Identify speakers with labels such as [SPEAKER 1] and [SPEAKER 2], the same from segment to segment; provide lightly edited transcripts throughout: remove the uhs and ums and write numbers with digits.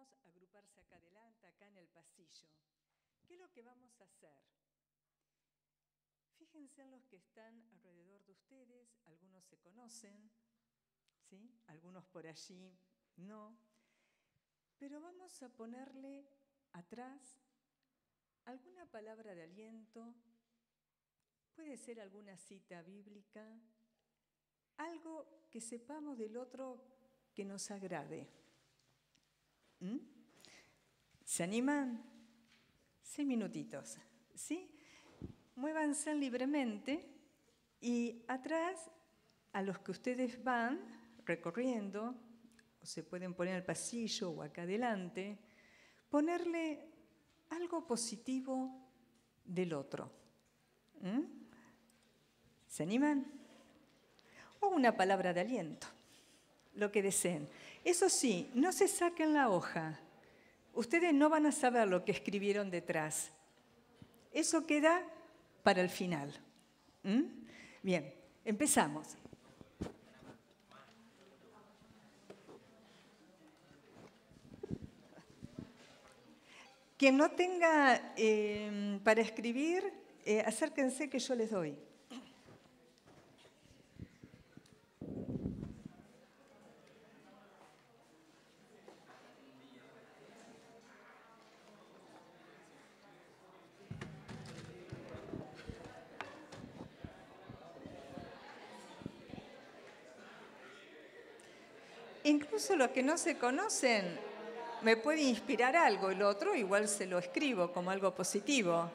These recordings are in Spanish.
[SPEAKER 1] podemos agruparse acá adelante, acá en el pasillo. ¿Qué es lo que vamos a hacer? Fíjense en los que están alrededor de ustedes, algunos se conocen, ¿sí? Algunos por allí no, pero vamos a ponerle atrás alguna palabra de aliento, puede ser alguna cita bíblica, algo que sepamos del otro que nos agrade. ¿Se animan? 6 minutitos, ¿sí? Muévanse libremente y atrás, a los que ustedes van recorriendo, o se pueden poner en el pasillo o acá adelante, ponerle algo positivo del otro. ¿Se animan? O una palabra de aliento, lo que deseen. Eso sí, no se saquen la hoja. Ustedes no van a saber lo que escribieron detrás. Eso queda para el final. Bien, empezamos. Quien no tenga para escribir, acérquense que yo les doy. Incluso los que no se conocen, me puede inspirar algo, el otro igual se lo escribo como algo positivo.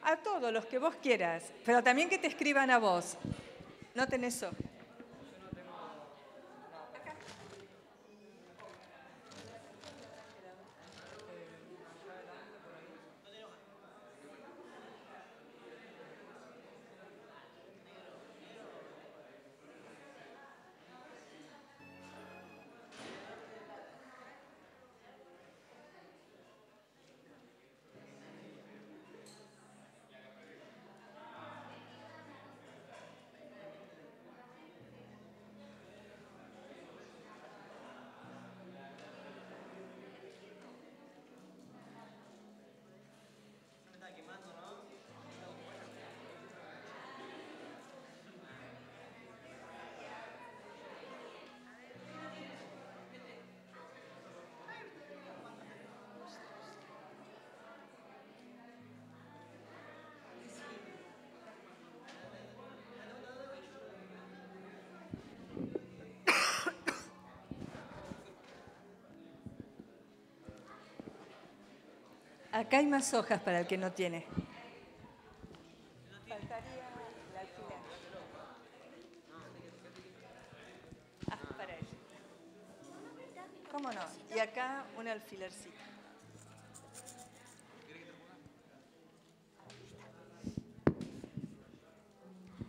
[SPEAKER 1] A todos los que vos quieras, pero también que te escriban a vos. ¿No tenés hoja? Acá hay más hojas para el que no tiene. Faltaría el alfiler. Para él. ¿Cómo no? Y acá un alfilercito.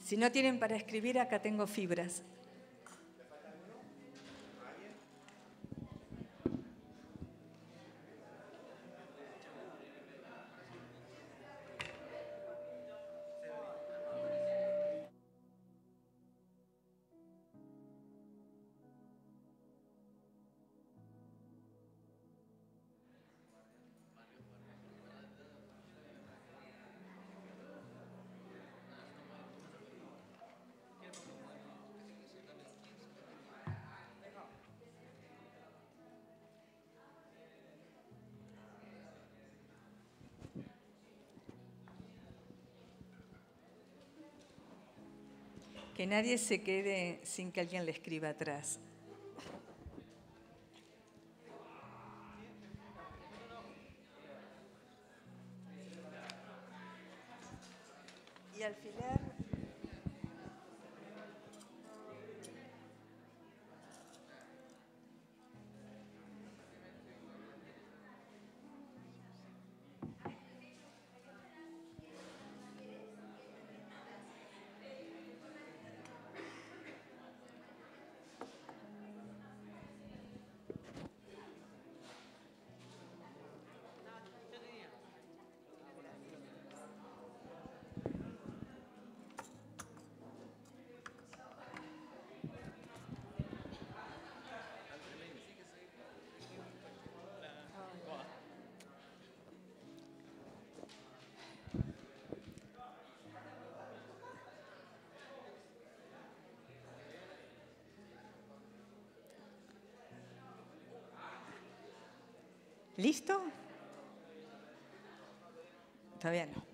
[SPEAKER 1] Si no tienen para escribir, acá tengo fibras. Que nadie se quede sin que alguien le escriba atrás. Y alfiler. ¿Listo? Todavía no.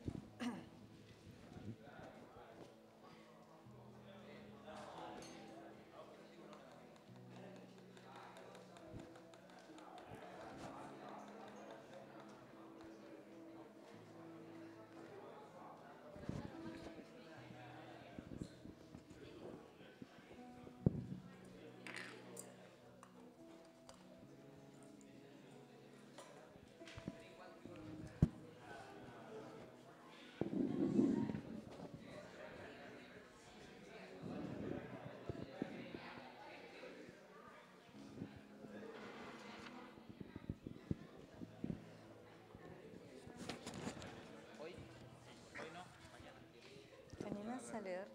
[SPEAKER 1] ¿Te animás a leerlo?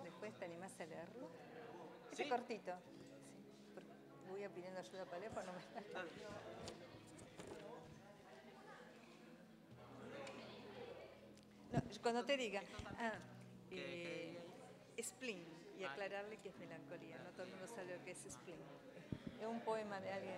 [SPEAKER 1] ¿Después te animás a leerlo? Este
[SPEAKER 2] ¿Sí?
[SPEAKER 1] cortito. Sí, porque voy a pidiendo ayuda para leer, pero no me está. No, cuando te diga. Spleen, y aclararle que es melancolía. No todo el mundo sabe lo que es spleen. Es un poema de alguien.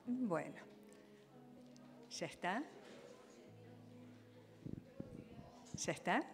[SPEAKER 1] Bueno, ¿ya está? ¿Ya está?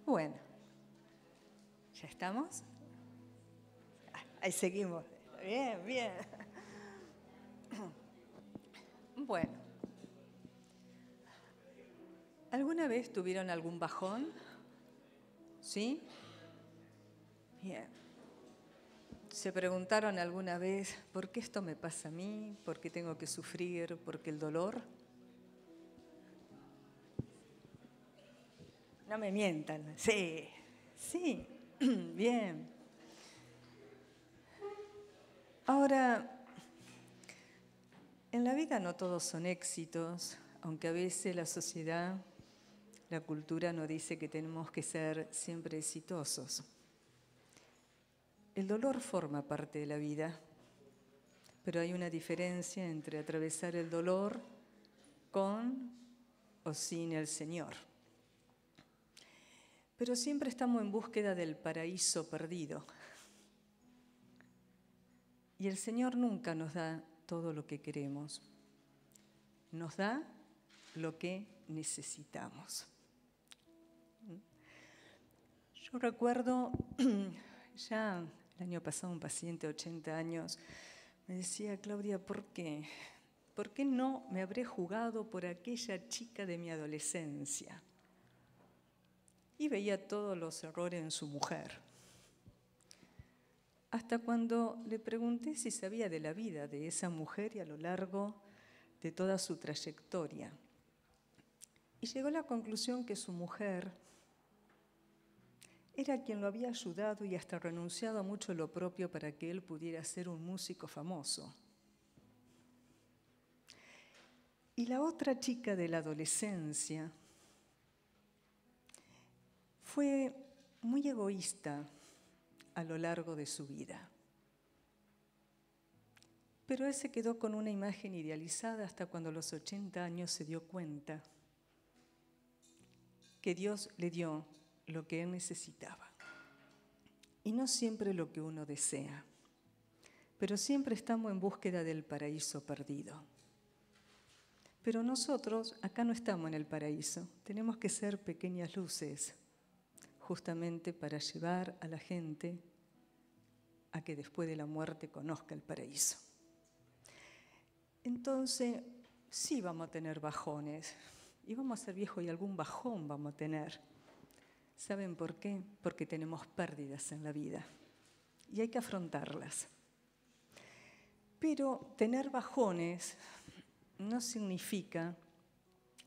[SPEAKER 1] Bueno, ¿ya estamos? Ahí seguimos. Bien, bien. Bueno, ¿alguna vez tuvieron algún bajón? ¿Sí? Bien. ¿Se preguntaron alguna vez por qué esto me pasa a mí? ¿Por qué tengo que sufrir? ¿Por qué el dolor? No me mientan. Sí, sí, bien. Ahora, en la vida no todos son éxitos, aunque a veces la sociedad, la cultura nos dice que tenemos que ser siempre exitosos. El dolor forma parte de la vida, pero hay una diferencia entre atravesar el dolor con o sin el Señor. Pero siempre estamos en búsqueda del paraíso perdido. Y el Señor nunca nos da todo lo que queremos. Nos da lo que necesitamos. Yo recuerdo, ya el año pasado, un paciente de 80 años me decía: Claudia, ¿por qué? ¿Por qué no me habré jugado por aquella chica de mi adolescencia? Y veía todos los errores en su mujer. Hasta cuando le pregunté si sabía de la vida de esa mujer y a lo largo de toda su trayectoria. Y llegó a la conclusión que su mujer era quien lo había ayudado y hasta renunciado a mucho lo propio para que él pudiera ser un músico famoso. Y la otra chica de la adolescencia fue muy egoísta a lo largo de su vida. Pero él se quedó con una imagen idealizada hasta cuando a los 80 años se dio cuenta que Dios le dio lo que él necesitaba. Y no siempre lo que uno desea, pero siempre estamos en búsqueda del paraíso perdido. Pero nosotros acá no estamos en el paraíso, tenemos que ser pequeñas luces, justamente para llevar a la gente a que después de la muerte conozca el paraíso. Entonces, sí vamos a tener bajones, y vamos a ser viejos y algún bajón vamos a tener. ¿Saben por qué? Porque tenemos pérdidas en la vida y hay que afrontarlas. Pero tener bajones no significa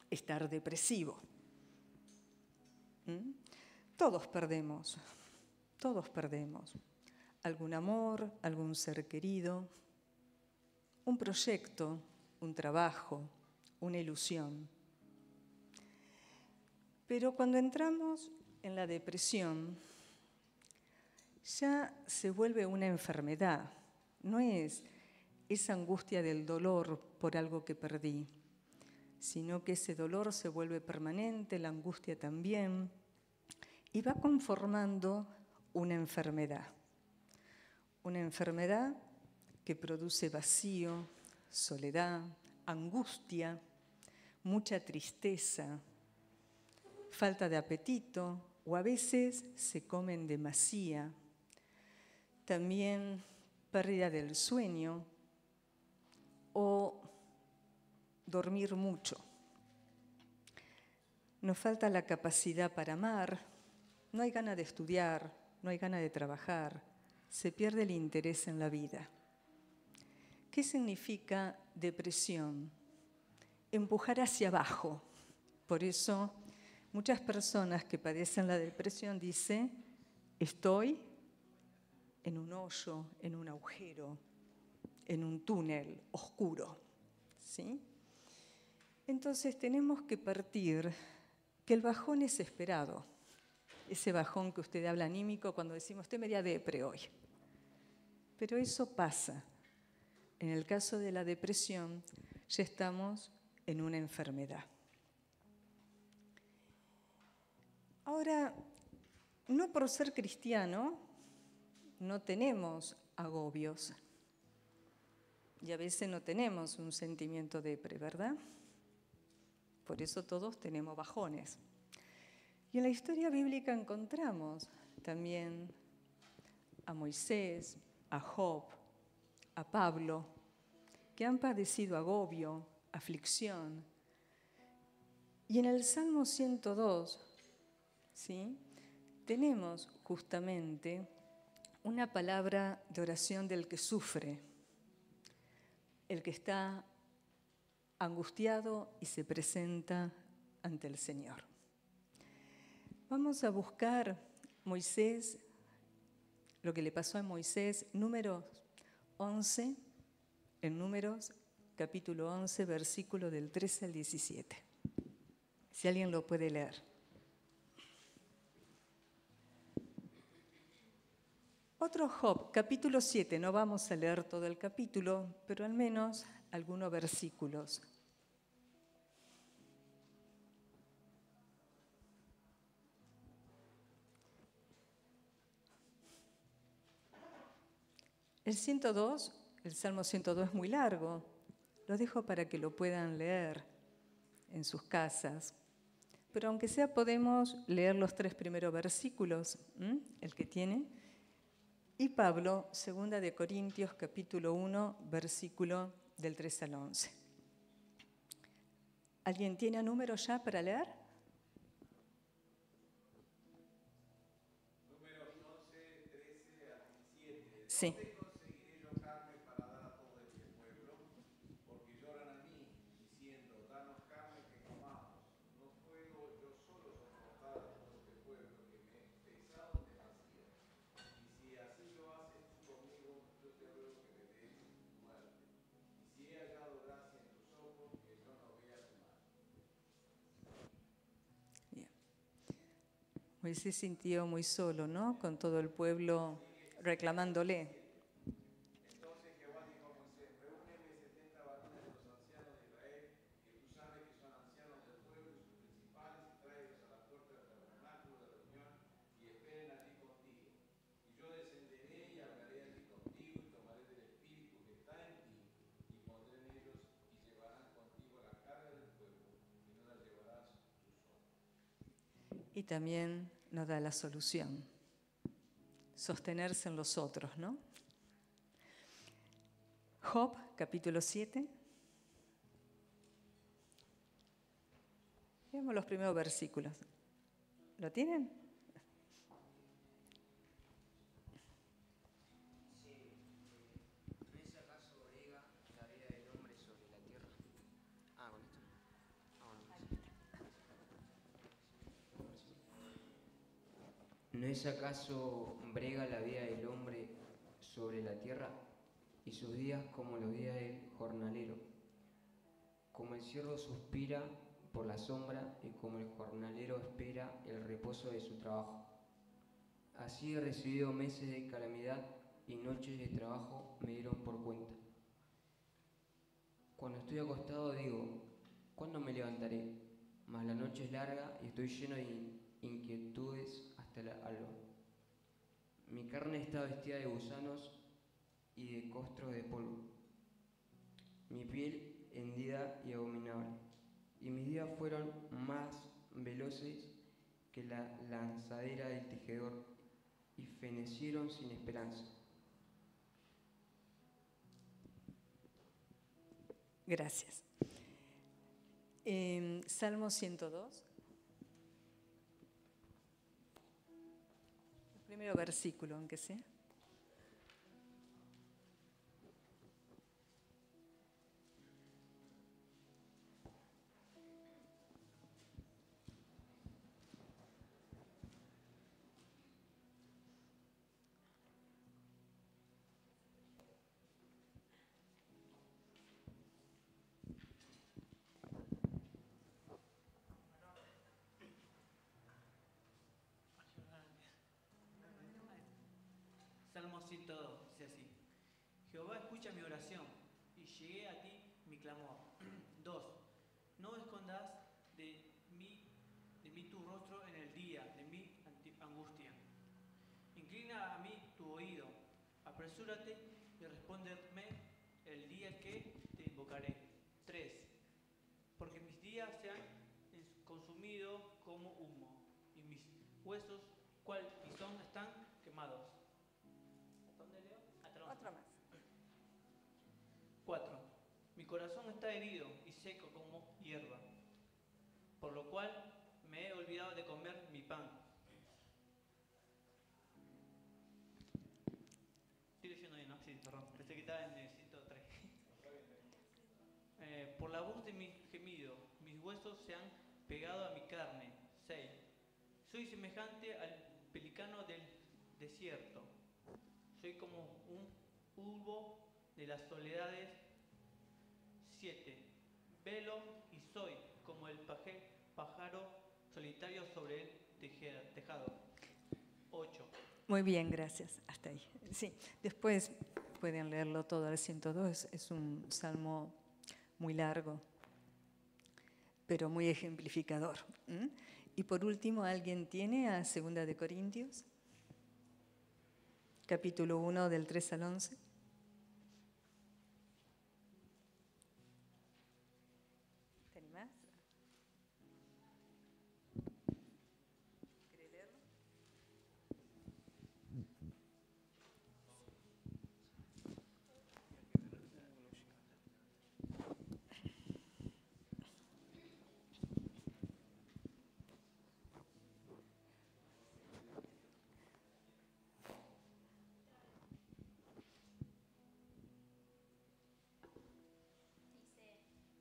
[SPEAKER 1] estar depresivo. Todos perdemos algún amor, algún ser querido, un proyecto, un trabajo, una ilusión. Pero cuando entramos en la depresión, ya se vuelve una enfermedad. No es esa angustia del dolor por algo que perdí, sino que ese dolor se vuelve permanente, la angustia también, y va conformando una enfermedad. Una enfermedad que produce vacío, soledad, angustia, mucha tristeza, falta de apetito, o a veces se come en demasía. También pérdida del sueño o dormir mucho. Nos falta la capacidad para amar, no hay ganas de estudiar, no hay ganas de trabajar, se pierde el interés en la vida. ¿Qué significa depresión? Empujar hacia abajo. Por eso muchas personas que padecen la depresión dicen, estoy en un hoyo, en un agujero, en un túnel oscuro, ¿sí? Entonces tenemos que partir que el bajón es esperado. Ese bajón que usted habla anímico cuando decimos, estoy media depre hoy. Pero eso pasa. En el caso de la depresión, ya estamos en una enfermedad. Ahora, no por ser cristiano, no tenemos agobios. Y a veces no tenemos un sentimiento depre, ¿verdad? Por eso todos tenemos bajones. Y en la historia bíblica encontramos también a Moisés, a Job, a Pablo, que han padecido agobio, aflicción. Y en el Salmo 102, ¿sí?, tenemos justamente una palabra de oración del que sufre, el que está angustiado y se presenta ante el Señor. Vamos a buscar Moisés, lo que le pasó a Moisés, Números 11, en Números, capítulo 11, versículo del 13 al 17. Si alguien lo puede leer. Otro Job, capítulo 7, no vamos a leer todo el capítulo, pero al menos algunos versículos. El Salmo 102 es muy largo, lo dejo para que lo puedan leer en sus casas. Pero aunque sea podemos leer los 3 primeros versículos, el que tiene. Y Pablo, 2 de Corintios, capítulo 1, versículo del 3 al 11. ¿Alguien tiene números ya para leer?
[SPEAKER 2] Números 11, 13 al 17.
[SPEAKER 1] Sí.
[SPEAKER 2] ¿Dónde conseguiré yo carne para dar a todo este pueblo? Porque lloran a mí, diciendo, danos carne que comamos. No puedo yo solo soportar a todo este pueblo que me es pesado en demasía. Y si así lo haces tú conmigo, yo te ruego que me des muerte. Y si he hallado gracia en tus ojos, que yo no vea tu mal.
[SPEAKER 1] Bien. Moisés se sintió muy solo, ¿no? Con todo el pueblo reclamándole.
[SPEAKER 2] Entonces Jehová dijo a Moisés, reúneme 70 varones de los ancianos de Israel, que tú sabes que son ancianos del pueblo y sus principales, y tráelos a la puerta del tabernáculo de reunión y esperen allí contigo. Y yo descenderé y hablaré allí contigo y tomaré del espíritu que está en ti y pondré en ellos y llevarán contigo la carga del pueblo y no la llevarás tú solo.
[SPEAKER 1] Y también nos da la solución, sostenerse en los otros, ¿no? Job, capítulo 7. Veamos los primeros versículos. ¿Lo tienen?
[SPEAKER 3] ¿No es acaso brega la vida del hombre sobre la tierra? ¿Con esto? ¿No es acaso brega la vida del hombre sobre la tierra y sus días como los días del jornalero? Como el siervo suspira por la sombra y como el jornalero espera el reposo de su trabajo. Así he recibido meses de calamidad y noches de trabajo me dieron por cuenta. Cuando estoy acostado digo, ¿cuándo me levantaré? Mas la noche es larga y estoy lleno de inquietudes hasta el alba. Mi carne está vestida de gusanos y de costros de polvo. Mi piel hendida y abominable. Y mis días fueron más veloces que la lanzadera del tejedor y fenecieron sin esperanza.
[SPEAKER 1] Gracias. Salmo 102. El primero versículo, aunque sea.
[SPEAKER 4] Salmo 102, dice así. Jehová, escucha mi oración, y llegué a ti mi clamor. 2. No escondas de mí tu rostro en el día de mi angustia. Inclina a mí tu oído, apresúrate y respóndeme el día que te invocaré. 3. Porque mis días se han consumido como humo, y mis huesos, cual tizón, están quemados. ¿Dónde leo?
[SPEAKER 1] Otro más.
[SPEAKER 4] 4. Mi corazón está herido y seco como hierba, por lo cual me he olvidado de comer mi pan. Estoy leyendo bien, ¿no? Sí, perdón. Pensé que estaba en el 103. Por la voz de mi gemido, mis huesos se han pegado a mi carne. 6. Soy semejante al pelicano del desierto. Soy como un urbo de las soledades. 7. Velo y soy como el pájaro solitario sobre el tejado. 8.
[SPEAKER 1] Muy bien, gracias. Hasta ahí. Sí, después pueden leerlo todo. El 102 es un salmo muy largo, pero muy ejemplificador. Y por último, ¿alguien tiene a 2 de Corintios? Capítulo 1, del 3 al 11. ¿Te animás? ¿Querés leerlo?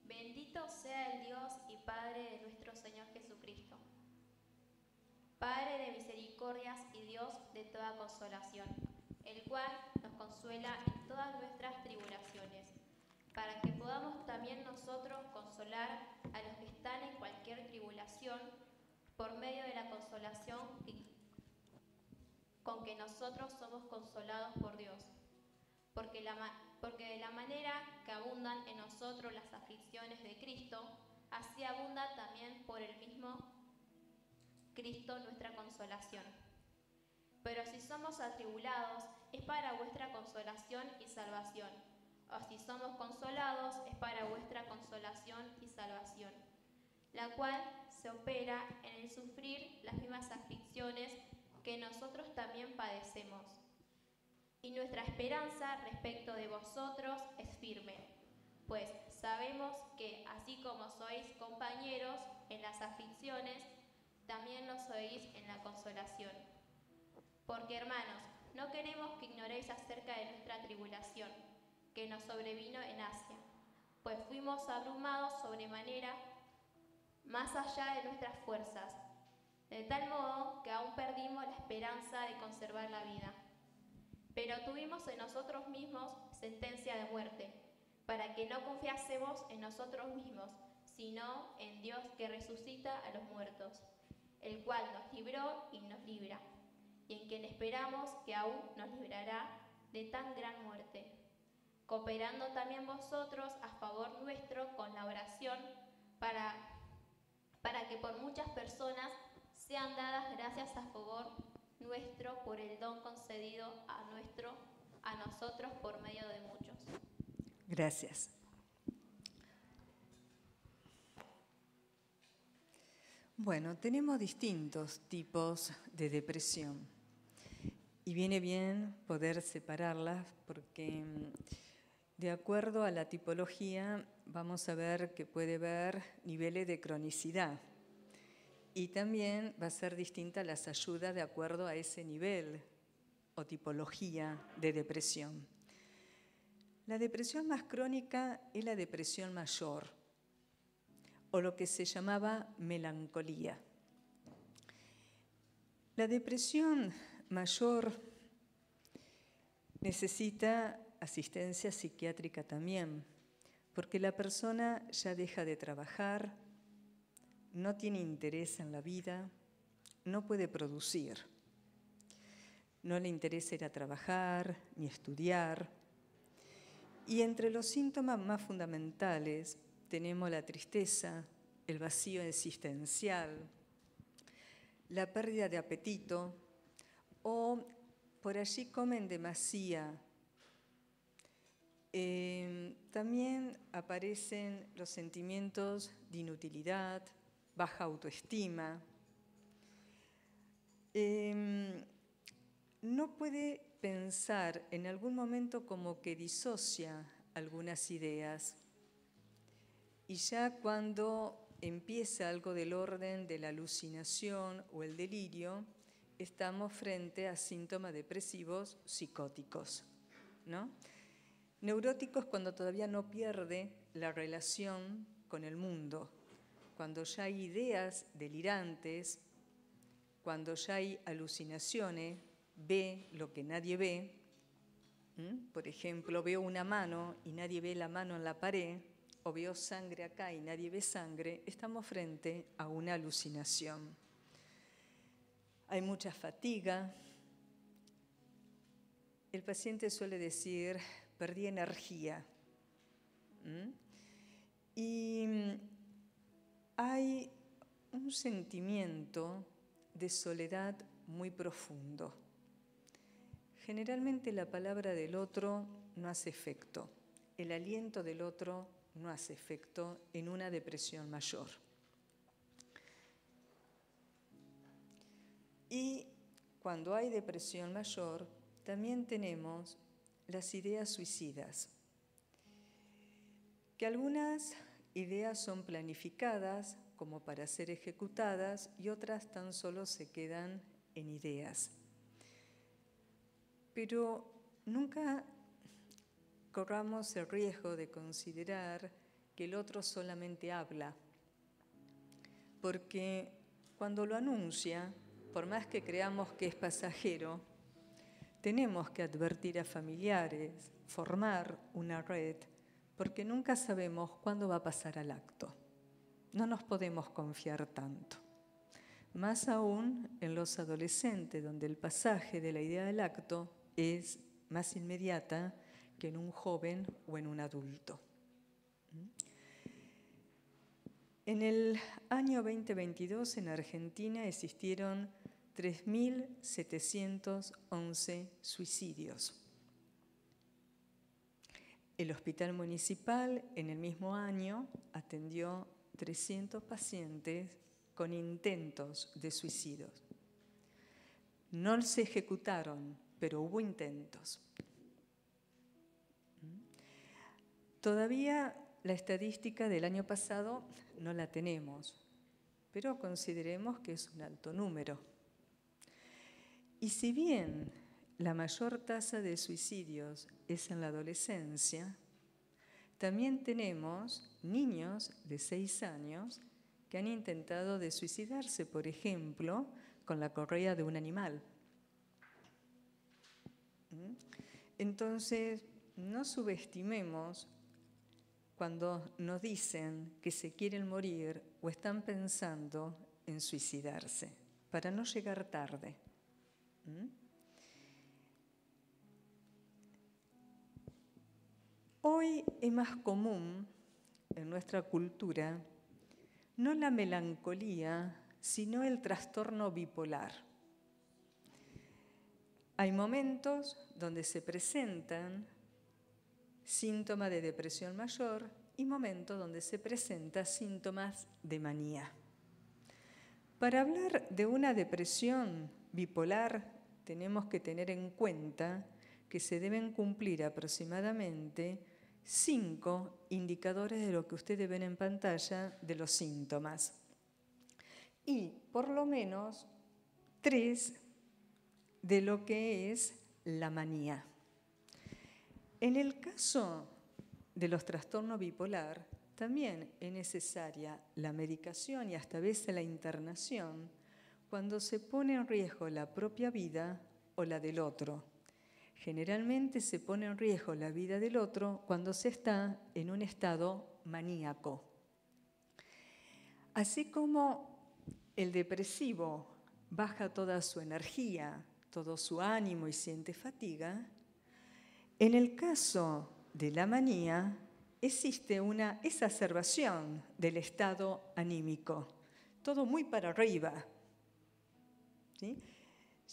[SPEAKER 5] Bendito sea el Dios y Padre de nuestro Señor Jesucristo, Padre de misericordias y Dios de toda consolación, el cual nos consuela en todas nuestras tribulaciones, para que podamos también nosotros consolar a los que están en cualquier tribulación, por medio de la consolación con que nosotros somos consolados por Dios. Porque de la manera que abundan en nosotros las aflicciones de Cristo, así abunda también por el mismo Cristo nuestra consolación. Pero si somos atribulados, es para vuestra consolación y salvación. O si somos consolados, es para vuestra consolación y salvación, la cual se opera en el sufrir las mismas aflicciones que nosotros también padecemos. Y nuestra esperanza respecto de vosotros es firme, pues sabemos que así como sois compañeros en las aflicciones, también lo sois en la consolación. Porque, hermanos, no queremos que ignoréis acerca de nuestra tribulación, que nos sobrevino en Asia, pues fuimos abrumados sobremanera, más allá de nuestras fuerzas, de tal modo que aún perdimos la esperanza de conservar la vida. Pero tuvimos en nosotros mismos sentencia de muerte, para que no confiásemos en nosotros mismos, sino en Dios que resucita a los muertos, el cual nos libró y nos libra, y en quien esperamos que aún nos librará de tan gran muerte, cooperando también vosotros a favor nuestro con la oración, para que por muchas personas sean dadas gracias a favor nuestro por el don concedido a nosotros por medio de muchos.
[SPEAKER 1] Gracias. Bueno, tenemos distintos tipos de depresión y viene bien poder separarlas porque de acuerdo a la tipología vamos a ver que puede haber niveles de cronicidad y también va a ser distinta las ayudas de acuerdo a ese nivel o tipología de depresión. La depresión más crónica es la depresión mayor, o lo que se llamaba melancolía. La depresión mayor necesita asistencia psiquiátrica también, porque la persona ya deja de trabajar, no tiene interés en la vida, no puede producir, no le interesa ir a trabajar ni estudiar. Y entre los síntomas más fundamentales tenemos la tristeza, el vacío existencial, la pérdida de apetito o por allí comen demasiado. También aparecen los sentimientos de inutilidad, baja autoestima. No puede pensar en algún momento como que disocia algunas ideas. Y ya cuando empieza algo del orden de la alucinación o el delirio, estamos frente a síntomas depresivos psicóticos, ¿no? Neuróticos cuando todavía no pierde la relación con el mundo, cuando ya hay ideas delirantes, cuando ya hay alucinaciones, ve lo que nadie ve. Por ejemplo, veo una mano y nadie ve la mano en la pared, o veo sangre acá y nadie ve sangre, estamos frente a una alucinación. Hay mucha fatiga. El paciente suele decir, perdí energía. Y hay un sentimiento de soledad muy profundo. Generalmente la palabra del otro no hace efecto. El aliento del otro no hace efecto en una depresión mayor. Y cuando hay depresión mayor, también tenemos las ideas suicidas, que algunas ideas son planificadas como para ser ejecutadas y otras tan solo se quedan en ideas. Pero nunca corramos el riesgo de considerar que el otro solamente habla, porque cuando lo anuncia, por más que creamos que es pasajero, tenemos que advertir a familiares, formar una red, porque nunca sabemos cuándo va a pasar al acto. No nos podemos confiar tanto. más aún en los adolescentes, donde el pasaje de la idea del acto es más inmediata que en un joven o en un adulto. En el año 2022 en Argentina existieron 3.711 suicidios. El hospital municipal en el mismo año atendió 300 pacientes con intentos de suicidio. No se ejecutaron, pero hubo intentos. Todavía la estadística del año pasado no la tenemos, pero consideremos que es un alto número. Y si bien la mayor tasa de suicidios es en la adolescencia, también tenemos niños de 6 años que han intentado de suicidarse, por ejemplo, con la correa de un animal. Entonces, no subestimemos cuando nos dicen que se quieren morir o están pensando en suicidarse, para no llegar tarde. Hoy es más común en nuestra cultura no la melancolía, sino el trastorno bipolar. Hay momentos donde se presentan síntomas de depresión mayor y momentos donde se presentan síntomas de manía. Para hablar de una depresión bipolar, tenemos que tener en cuenta que se deben cumplir aproximadamente 5 indicadores de lo que ustedes ven en pantalla de los síntomas. Y por lo menos 3 de lo que es la manía. En el caso de los trastornos bipolar, también es necesaria la medicación y hasta a veces la internación cuando se pone en riesgo la propia vida o la del otro. Generalmente se pone en riesgo la vida del otro cuando se está en un estado maníaco. Así como el depresivo baja toda su energía, todo su ánimo y siente fatiga, en el caso de la manía existe una exacerbación del estado anímico, todo muy para arriba, ¿sí?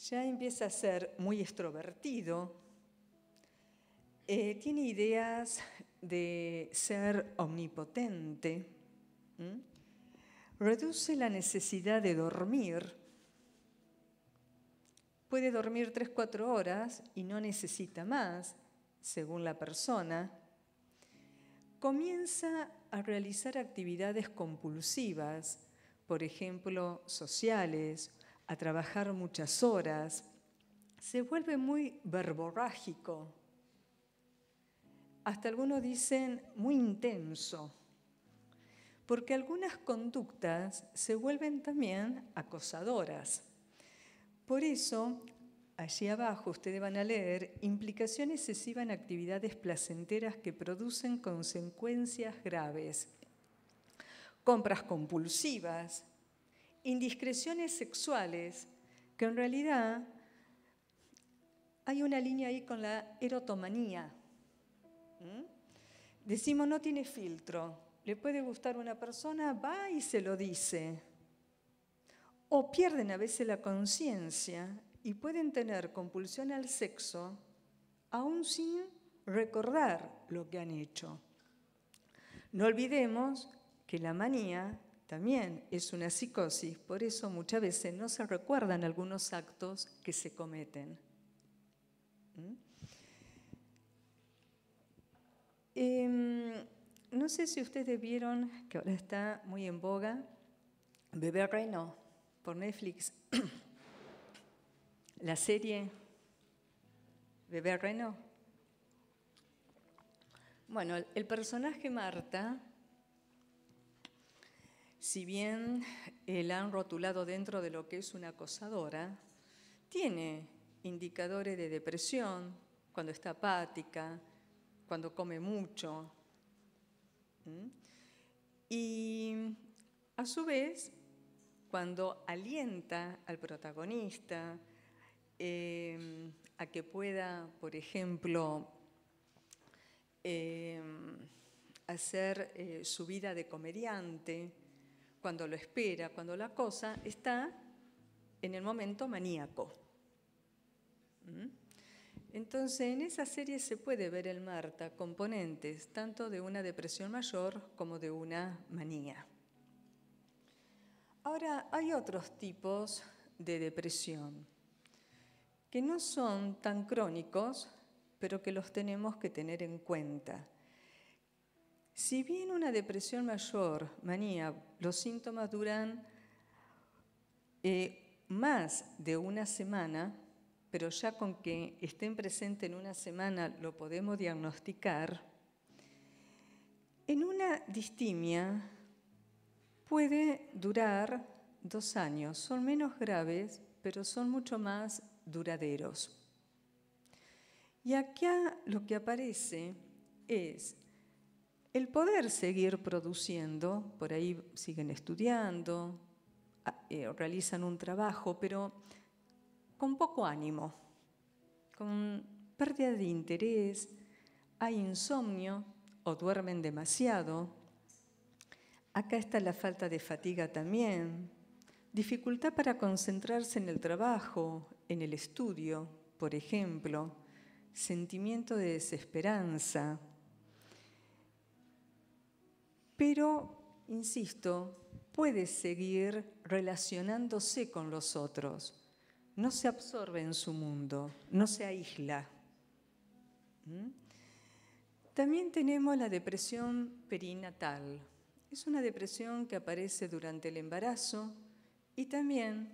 [SPEAKER 1] Ya empieza a ser muy extrovertido, tiene ideas de ser omnipotente, reduce la necesidad de dormir, puede dormir 3-4 horas y no necesita más, según la persona, comienza a realizar actividades compulsivas, por ejemplo, sociales, a trabajar muchas horas, se vuelve muy verborrágico, hasta algunos dicen muy intenso, porque algunas conductas se vuelven también acosadoras. Por eso, allí abajo ustedes van a leer implicación excesiva en actividades placenteras que producen consecuencias graves, compras compulsivas, indiscreciones sexuales, que en realidad hay una línea ahí con la erotomanía. Decimos no tiene filtro, le puede gustar una persona, va y se lo dice. O pierden a veces la conciencia y pueden tener compulsión al sexo aún sin recordar lo que han hecho. No olvidemos que la manía también es una psicosis, por eso muchas veces no se recuerdan algunos actos que se cometen. No sé si ustedes vieron que ahora está muy en boga Bebé Reno por Netflix. La serie Bebé Reno. Bueno, el personaje Marta, si bien la han rotulado dentro de lo que es una acosadora, tiene indicadores de depresión, cuando está apática, cuando come mucho. Y a su vez, cuando alienta al protagonista a que pueda, por ejemplo, hacer su vida de comediante, cuando lo espera, cuando la cosa está en el momento maníaco. Entonces, en esa serie se puede ver en Marta componentes tanto de una depresión mayor como de una manía. Ahora, hay otros tipos de depresión que no son tan crónicos, pero que los tenemos que tener en cuenta. Si bien una depresión mayor, manía, los síntomas duran más de una semana, pero ya con que estén presentes en una semana lo podemos diagnosticar, en una distimia puede durar 2 años. Son menos graves, pero son mucho más duraderos. Y acá lo que aparece es el poder seguir produciendo, por ahí siguen estudiando, realizan un trabajo, pero con poco ánimo, con pérdida de interés, hay insomnio o duermen demasiado. Acá está la falta de fatiga también, dificultad para concentrarse en el trabajo, en el estudio, por ejemplo, sentimiento de desesperanza. Pero, insisto, puede seguir relacionándose con los otros. No se absorbe en su mundo, no se aísla. También tenemos la depresión perinatal. Es una depresión que aparece durante el embarazo y también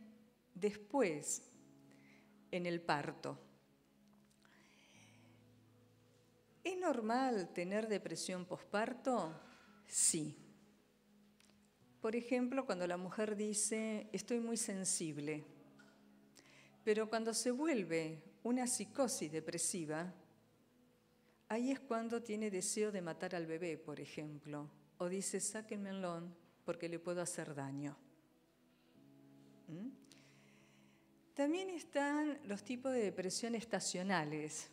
[SPEAKER 1] después en el parto. ¿Es normal tener depresión posparto? Sí. Por ejemplo, cuando la mujer dice, estoy muy sensible, pero cuando se vuelve una psicosis depresiva, ahí es cuando tiene deseo de matar al bebé, por ejemplo, o dice, sáquenmelo porque le puedo hacer daño. También están los tipos de depresión estacionales,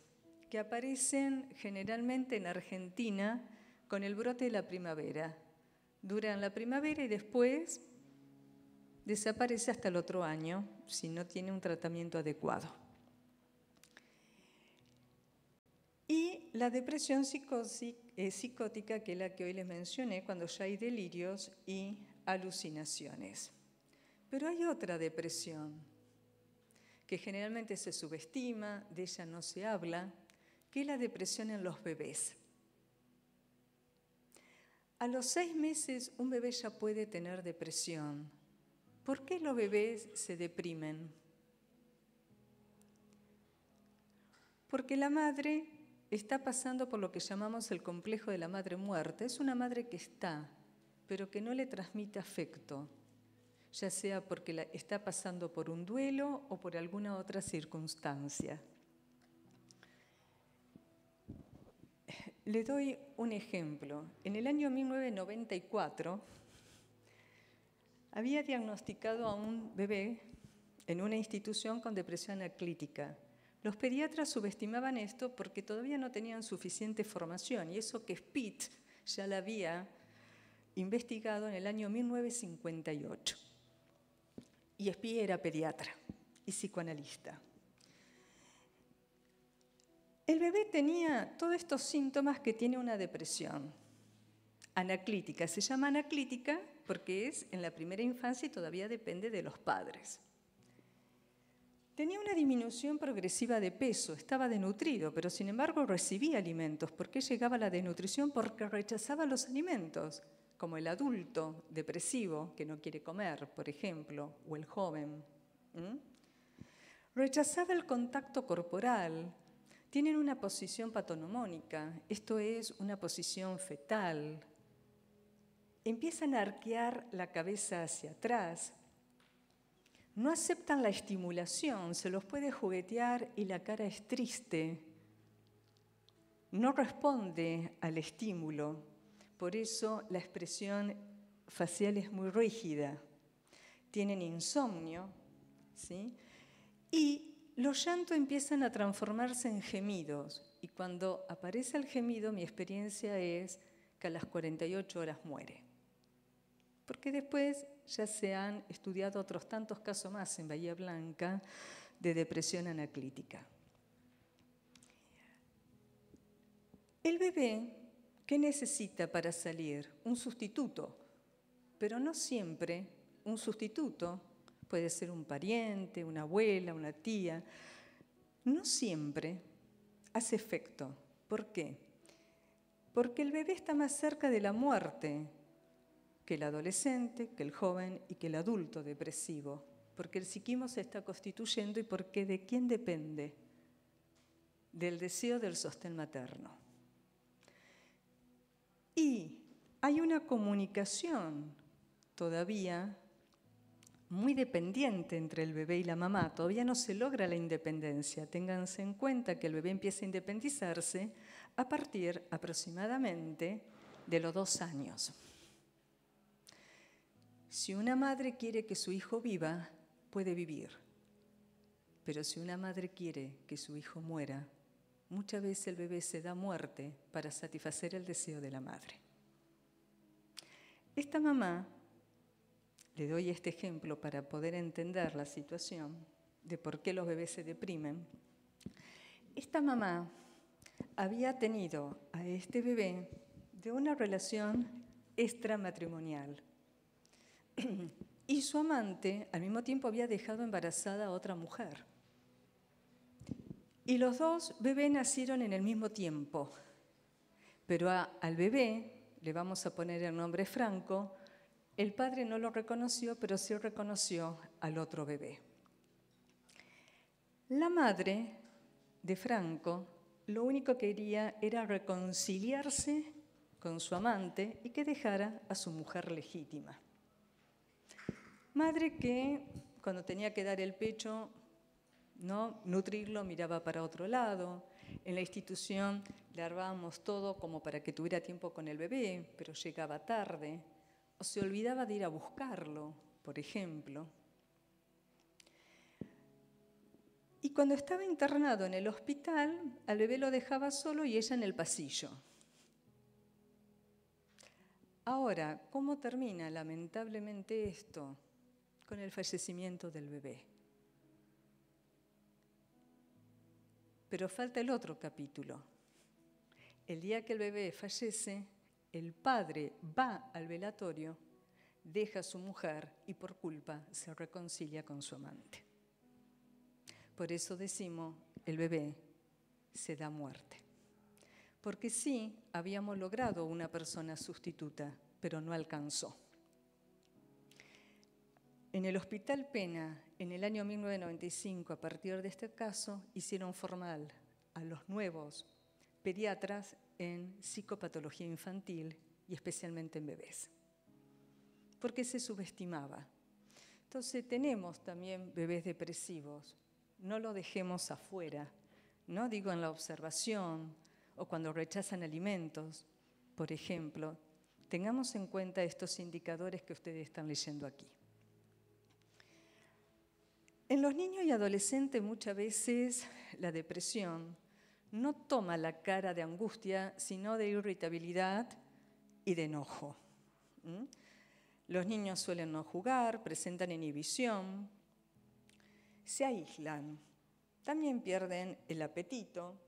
[SPEAKER 1] que aparecen generalmente en Argentina con el brote de la primavera. Duran la primavera y después desaparece hasta el otro año si no tiene un tratamiento adecuado. Y la depresión psicótica, que es la que hoy les mencioné, cuando ya hay delirios y alucinaciones. Pero hay otra depresión que generalmente se subestima, de ella no se habla, que es la depresión en los bebés. A los 6 meses un bebé ya puede tener depresión. ¿Por qué los bebés se deprimen? Porque la madre está pasando por lo que llamamos el complejo de la madre muerta. Es una madre que está, pero que no le transmite afecto, ya sea porque está pasando por un duelo o por alguna otra circunstancia. Le doy un ejemplo. En el año 1994 había diagnosticado a un bebé en una institución con depresión aclítica. Los pediatras subestimaban esto porque todavía no tenían suficiente formación, y eso que Spitt ya la había investigado en el año 1958. Y Spitt era pediatra y psicoanalista. El bebé tenía todos estos síntomas que tiene una depresión anaclítica. Se llama anaclítica porque es en la primera infancia y todavía depende de los padres. Tenía una disminución progresiva de peso, estaba desnutrido, pero sin embargo recibía alimentos. ¿Por qué llegaba la desnutrición? Porque rechazaba los alimentos, como el adulto depresivo que no quiere comer, por ejemplo, o el joven. Rechazaba el contacto corporal. Tienen una posición patonomónica, esto es una posición fetal. Empiezan a arquear la cabeza hacia atrás. No aceptan la estimulación, se los puede juguetear y la cara es triste. No responde al estímulo, por eso la expresión facial es muy rígida. tienen insomnio, ¿sí? Y los llantos empiezan a transformarse en gemidos. Y cuando aparece el gemido, mi experiencia es que a las 48 horas muere. Porque después ya se han estudiado otros tantos casos más en Bahía Blanca de depresión anaclítica. El bebé, ¿qué necesita para salir? Un sustituto, pero no siempre un sustituto. Puede ser un pariente, una abuela, una tía. No siempre hace efecto. ¿Por qué? Porque el bebé está más cerca de la muerte que el adolescente, que el joven y que el adulto depresivo. Porque el psiquismo se está constituyendo y porque ¿de quién depende? Del deseo del sostén materno. Y hay una comunicación todavía muy dependiente entre el bebé y la mamá. Todavía no se logra la independencia. Ténganse en cuenta que el bebé empieza a independizarse a partir aproximadamente de los 2 años. Si una madre quiere que su hijo viva, puede vivir. Pero si una madre quiere que su hijo muera, muchas veces el bebé se da muerte para satisfacer el deseo de la madre. Esta mamá, le doy este ejemplo para poder entender la situación de por qué los bebés se deprimen. Esta mamá había tenido a este bebé de una relación extramatrimonial. Y su amante al mismo tiempo había dejado embarazada a otra mujer. Y los 2 bebés nacieron en el mismo tiempo. Pero al bebé, le vamos a poner el nombre Franco, el padre no lo reconoció, pero sí reconoció al otro bebé. La madre de Franco lo único que quería era reconciliarse con su amante y que dejara a su mujer legítima. Madre que cuando tenía que dar el pecho, ¿no?, nutrirlo, miraba para otro lado. En la institución le armábamos todo como para que tuviera tiempo con el bebé, pero llegaba tarde. O se olvidaba de ir a buscarlo, por ejemplo. Y cuando estaba internado en el hospital, al bebé lo dejaba solo y ella en el pasillo. Ahora, ¿cómo termina lamentablemente esto? Con el fallecimiento del bebé. Pero falta el otro capítulo. El día que el bebé fallece, el padre va al velatorio, deja a su mujer y por culpa se reconcilia con su amante. Por eso decimos, el bebé se da muerte. Porque sí, habíamos logrado una persona sustituta, pero no alcanzó. En el Hospital Pena, en el año 1995, a partir de este caso, hicieron formal a los nuevos pediatras en psicopatología infantil y especialmente en bebés, porque se subestimaba. Entonces tenemos también bebés depresivos, no lo dejemos afuera, no digo en la observación o cuando rechazan alimentos, por ejemplo, tengamos en cuenta estos indicadores que ustedes están leyendo aquí. En los niños y adolescentes muchas veces la depresión no toma la cara de angustia, sino de irritabilidad y de enojo. Los niños suelen no jugar, presentan inhibición, se aíslan, también pierden el apetito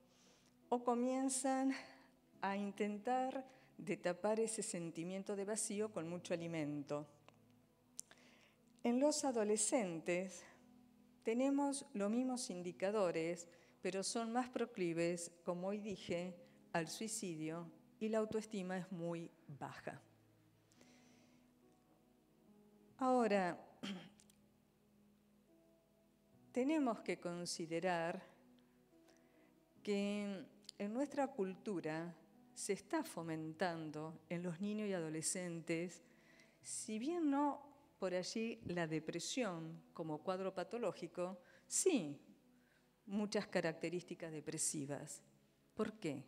[SPEAKER 1] o comienzan a intentar de tapar ese sentimiento de vacío con mucho alimento. En los adolescentes tenemos los mismos indicadores, pero son más proclives, como hoy dije, al suicidio y la autoestima es muy baja. Ahora, tenemos que considerar que en nuestra cultura se está fomentando en los niños y adolescentes, si bien no por allí la depresión como cuadro patológico, sí, muchas características depresivas. ¿Por qué?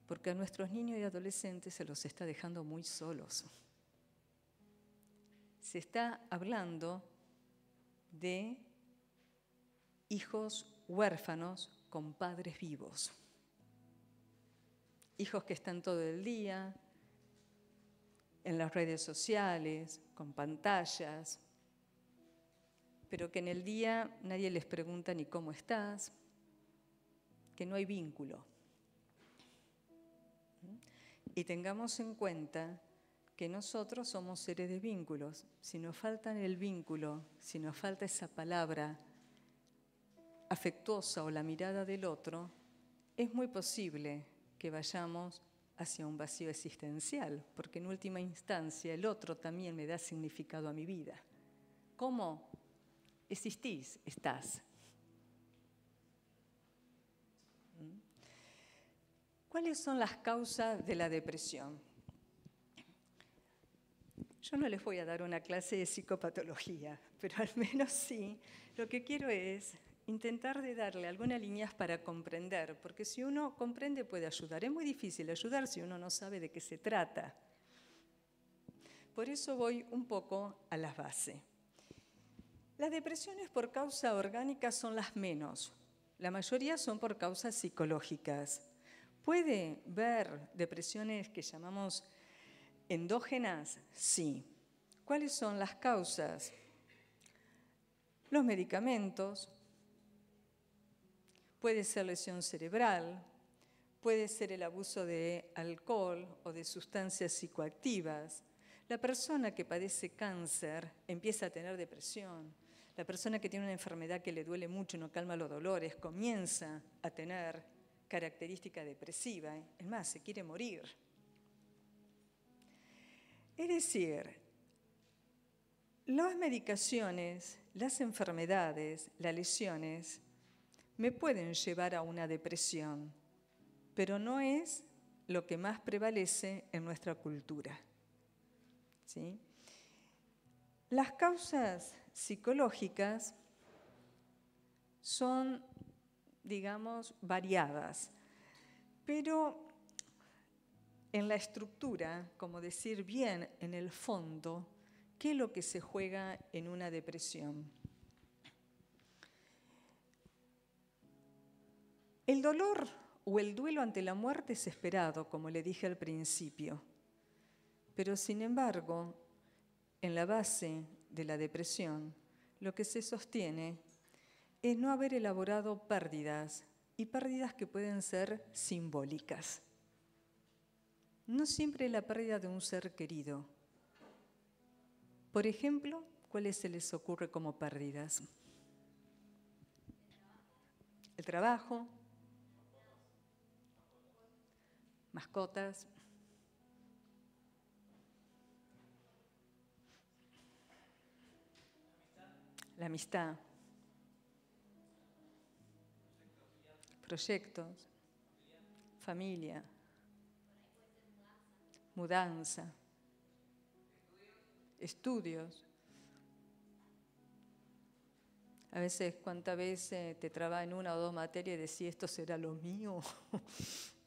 [SPEAKER 1] Porque a nuestros niños y adolescentes se los está dejando muy solos. se está hablando de hijos huérfanos con padres vivos. Hijos que están todo el día en las redes sociales, con pantallas, pero que en el día nadie les pregunta ni cómo estás, que no hay vínculo. Y tengamos en cuenta que nosotros somos seres de vínculos. Si nos falta el vínculo, si nos falta esa palabra afectuosa o la mirada del otro, es muy posible que vayamos hacia un vacío existencial, porque en última instancia el otro también me da significado a mi vida. ¿Cómo existís? Estás. ¿Cuáles son las causas de la depresión? Yo no les voy a dar una clase de psicopatología, pero al menos sí, lo que quiero es intentar de darle algunas líneas para comprender, porque si uno comprende puede ayudar. Es muy difícil ayudar si uno no sabe de qué se trata. Por eso voy un poco a la base. Las depresiones por causa orgánica son las menos. La mayoría son por causas psicológicas. ¿Puede haber depresiones que llamamos endógenas? Sí. ¿Cuáles son las causas? Los medicamentos. Puede ser lesión cerebral, puede ser el abuso de alcohol o de sustancias psicoactivas. La persona que padece cáncer empieza a tener depresión. La persona que tiene una enfermedad que le duele mucho y no calma los dolores comienza a tener característica depresiva. Es más, se quiere morir. Es decir, las medicaciones, las enfermedades, las lesiones me pueden llevar a una depresión, pero no es lo que más prevalece en nuestra cultura. ¿Sí? Las causas psicológicas son, digamos, variadas, pero en la estructura, como decir bien en el fondo, ¿qué es lo que se juega en una depresión? El dolor o el duelo ante la muerte es esperado, como le dije al principio, pero sin embargo, en la base de la depresión, lo que se sostiene es no haber elaborado pérdidas, y pérdidas que pueden ser simbólicas. No siempre es la pérdida de un ser querido. Por ejemplo, ¿cuáles se les ocurre como pérdidas? El trabajo, mascotas, la amistad, proyectos, familia, mudanza, estudios. A veces, ¿cuántas veces te trabas en una o dos materias y decís, esto será lo mío?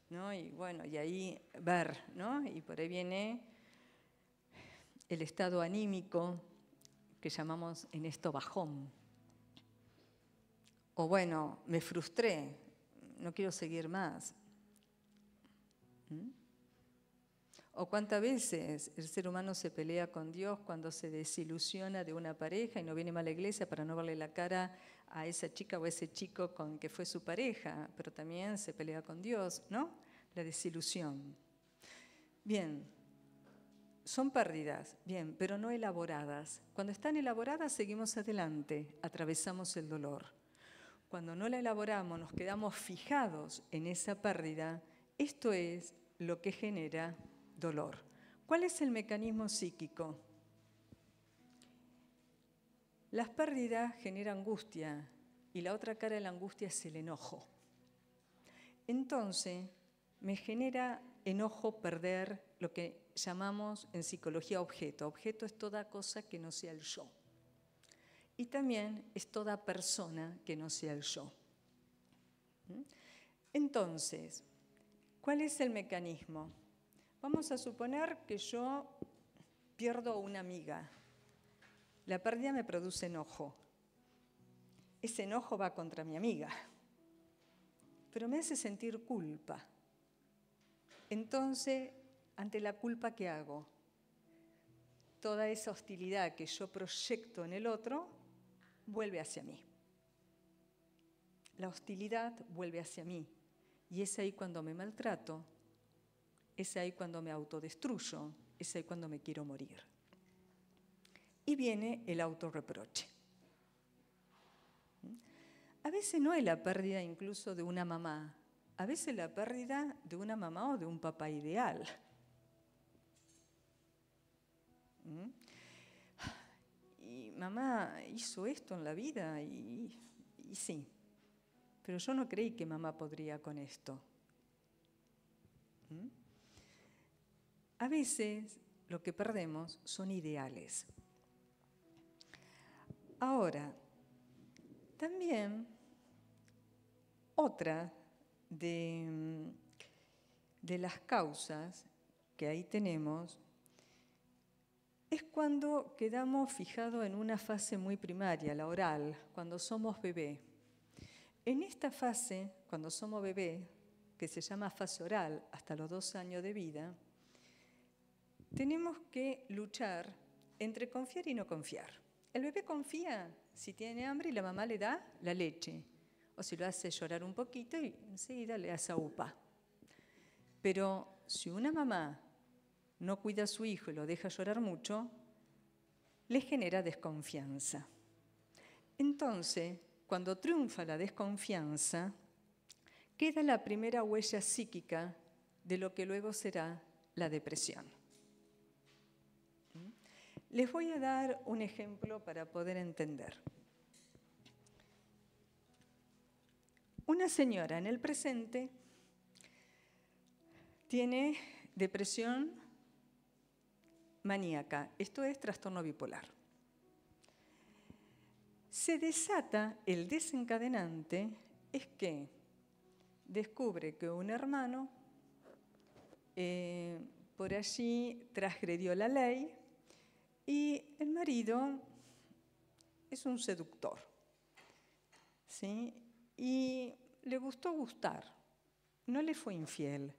[SPEAKER 1] ¿No? Y bueno, y ahí ver, ¿no? Y por ahí viene el estado anímico que llamamos en esto bajón. O bueno, me frustré, no quiero seguir más. O cuántas veces el ser humano se pelea con Dios cuando se desilusiona de una pareja y no viene más a la iglesia para no verle la cara a esa chica o a ese chico con que fue su pareja, pero también se pelea con Dios, ¿no? La desilusión. Bien, son pérdidas, bien, pero no elaboradas. Cuando están elaboradas seguimos adelante, atravesamos el dolor. Cuando no la elaboramos, nos quedamos fijados en esa pérdida, esto es lo que genera dolor. ¿Cuál es el mecanismo psíquico? Las pérdidas generan angustia y la otra cara de la angustia es el enojo. Entonces, me genera enojo perder lo que llamamos en psicología objeto. Objeto es toda cosa que no sea el yo. Y también es toda persona que no sea el yo. Entonces, ¿cuál es el mecanismo? Vamos a suponer que yo pierdo a una amiga. La pérdida me produce enojo. Ese enojo va contra mi amiga, pero me hace sentir culpa. Entonces, ante la culpa, ¿qué hago? Toda esa hostilidad que yo proyecto en el otro vuelve hacia mí. La hostilidad vuelve hacia mí. Y es ahí cuando me maltrato, es ahí cuando me autodestruyo, es ahí cuando me quiero morir. Y viene el autorreproche. A veces no es la pérdida incluso de una mamá, a veces la pérdida de una mamá o de un papá ideal. Y mamá hizo esto en la vida y sí, pero yo no creí que mamá podría con esto. A veces lo que perdemos son ideales. Ahora, también otra de las causas que ahí tenemos es cuando quedamos fijados en una fase muy primaria, la oral, cuando somos bebé. En esta fase, cuando somos bebé, que se llama fase oral hasta los 2 años de vida, tenemos que luchar entre confiar y no confiar. El bebé confía si tiene hambre y la mamá le da la leche, o si lo hace llorar un poquito y enseguida le hace upa. Pero si una mamá no cuida a su hijo y lo deja llorar mucho, le genera desconfianza. Entonces, cuando triunfa la desconfianza, queda la primera huella psíquica de lo que luego será la depresión. Les voy a dar un ejemplo para poder entender. Una señora en el presente tiene depresión maníaca, esto es trastorno bipolar. Se desata el desencadenante, es que descubre que un hermano por allí transgredió la ley y el marido es un seductor, ¿sí? Y le gustó gustar, no le fue infiel,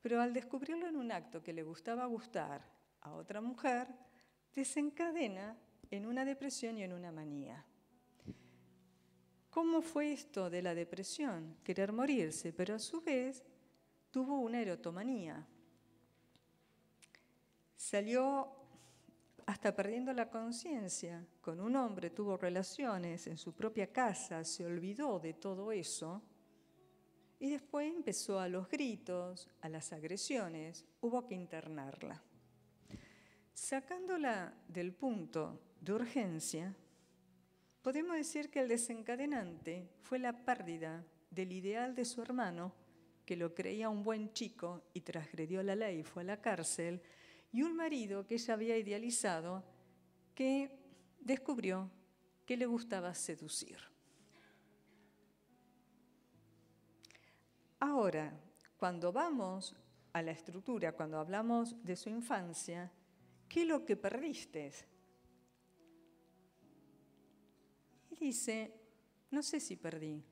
[SPEAKER 1] pero al descubrirlo en un acto que le gustaba gustar a otra mujer, desencadena en una depresión y en una manía. ¿Cómo fue esto de la depresión? Querer morirse, pero a su vez tuvo una erotomanía. Salió hasta perdiendo la conciencia. Con un hombre tuvo relaciones en su propia casa, se olvidó de todo eso y después empezó a los gritos, a las agresiones, hubo que internarla. Sacándola del punto de urgencia, podemos decir que el desencadenante fue la pérdida del ideal de su hermano, que lo creía un buen chico y transgredió la ley y fue a la cárcel, y un marido que ella había idealizado, que descubrió que le gustaba seducir. Ahora, cuando vamos a la estructura, cuando hablamos de su infancia, ¿qué es lo que perdiste? Y dice, no sé si perdí.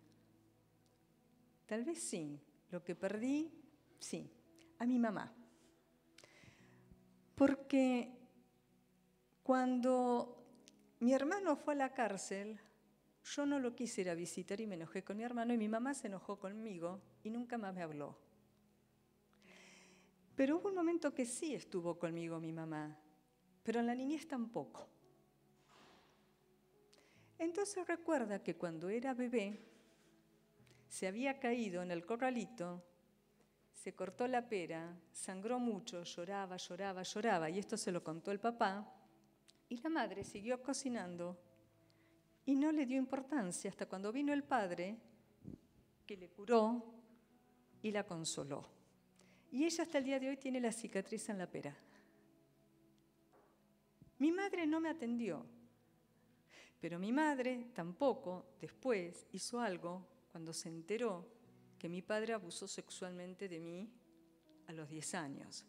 [SPEAKER 1] Tal vez sí. Lo que perdí, sí, a mi mamá. Porque cuando mi hermano fue a la cárcel, yo no lo quise ir a visitar y me enojé con mi hermano y mi mamá se enojó conmigo y nunca más me habló. Pero hubo un momento que sí estuvo conmigo mi mamá, pero en la niñez tampoco. Entonces recuerda que cuando era bebé, se había caído en el corralito, se cortó la pera, sangró mucho, lloraba, lloraba, lloraba, y esto se lo contó el papá, y la madre siguió cocinando y no le dio importancia hasta cuando vino el padre, que le curó y la consoló. Y ella hasta el día de hoy tiene la cicatriz en la pera. Mi madre no me atendió, pero mi madre tampoco después hizo algo cuando se enteró que mi padre abusó sexualmente de mí a los 10 años.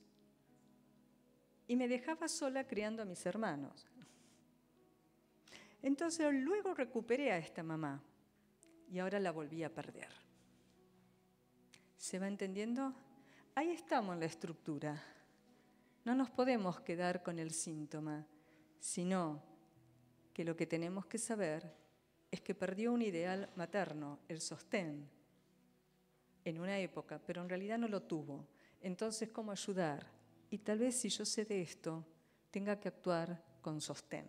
[SPEAKER 1] Y me dejaba sola criando a mis hermanos. Entonces luego recuperé a esta mamá y ahora la volví a perder. ¿Se va entendiendo? Ahí estamos en la estructura. No nos podemos quedar con el síntoma, sino que lo que tenemos que saber es que perdió un ideal materno, el sostén, en una época, pero en realidad no lo tuvo. Entonces, ¿cómo ayudar? Y tal vez si yo sé de esto, tenga que actuar con sostén.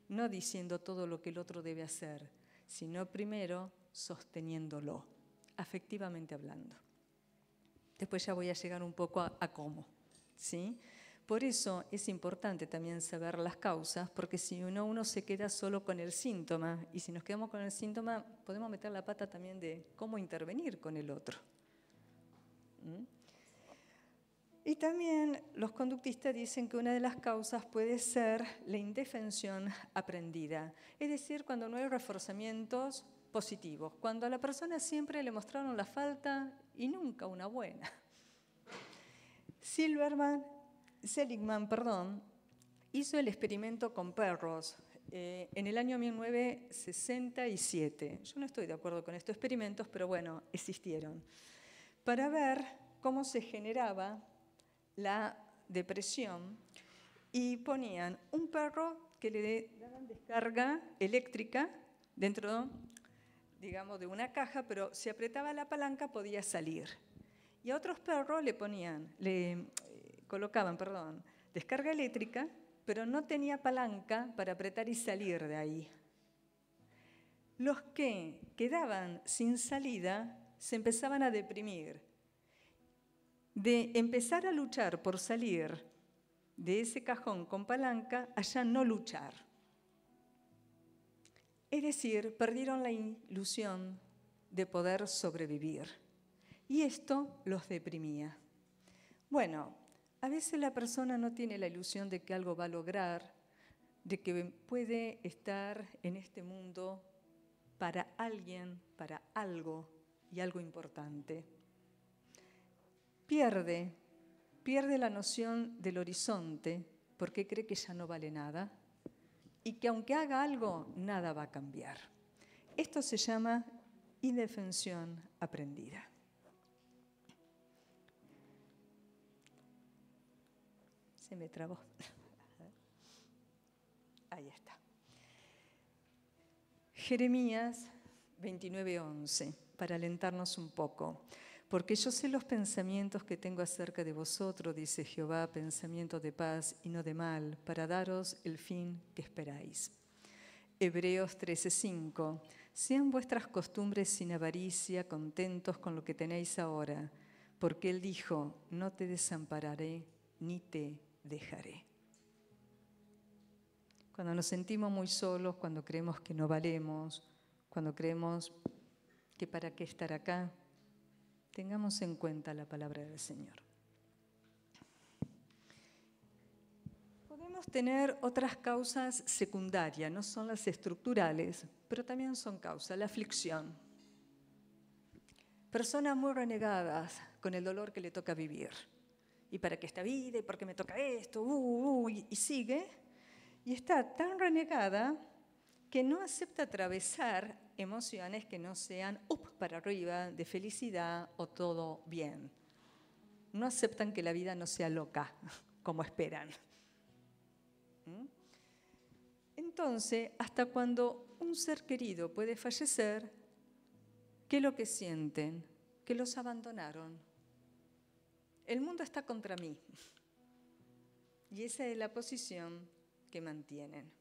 [SPEAKER 1] No diciendo todo lo que el otro debe hacer, sino primero sosteniéndolo, afectivamente hablando. Después ya voy a llegar un poco a cómo, ¿sí? Por eso es importante también saber las causas, porque si uno se queda solo con el síntoma, y si nos quedamos con el síntoma, podemos meter la pata también de cómo intervenir con el otro. Y también los conductistas dicen que una de las causas puede ser la indefensión aprendida, es decir, cuando no hay reforzamientos positivos, cuando a la persona siempre le mostraron la falta y nunca una buena. Seligman, hizo el experimento con perros en el año 1967. Yo no estoy de acuerdo con estos experimentos, pero bueno, existieron. Para ver cómo se generaba la depresión y ponían un perro que le daban descarga eléctrica dentro, digamos, de una caja, pero si apretaba la palanca podía salir. Y a otros perros le colocaban descarga eléctrica, pero no tenía palanca para apretar y salir de ahí. Los que quedaban sin salida se empezaban a deprimir. De empezar a luchar por salir de ese cajón con palanca a ya no luchar. Es decir, perdieron la ilusión de poder sobrevivir. Y esto los deprimía. Bueno, a veces la persona no tiene la ilusión de que algo va a lograr, de que puede estar en este mundo para alguien, para algo y algo importante. Pierde la noción del horizonte porque cree que ya no vale nada y que aunque haga algo, nada va a cambiar. Esto se llama indefensión aprendida. Se me trabó. Ahí está. Jeremías 29:11, para alentarnos un poco. Porque yo sé los pensamientos que tengo acerca de vosotros, dice Jehová, pensamientos de paz y no de mal, para daros el fin que esperáis. Hebreos 13:5, sean vuestras costumbres sin avaricia, contentos con lo que tenéis ahora, porque Él dijo, no te desampararé ni te dejaré. Cuando nos sentimos muy solos, cuando creemos que no valemos, cuando creemos que para qué estar acá, tengamos en cuenta la palabra del Señor. Podemos tener otras causas secundarias, no son las estructurales, pero también son causas. La aflicción. Personas muy renegadas con el dolor que le toca vivir. ¿Y para qué esta vida? ¿Y por qué me toca esto? Y sigue. Y está tan renegada que no acepta atravesar emociones que no sean para arriba, de felicidad o todo bien. No aceptan que la vida no sea loca, como esperan. Entonces, hasta cuando un ser querido puede fallecer, ¿qué es lo que sienten? Que los abandonaron. El mundo está contra mí. Y esa es la posición que mantienen.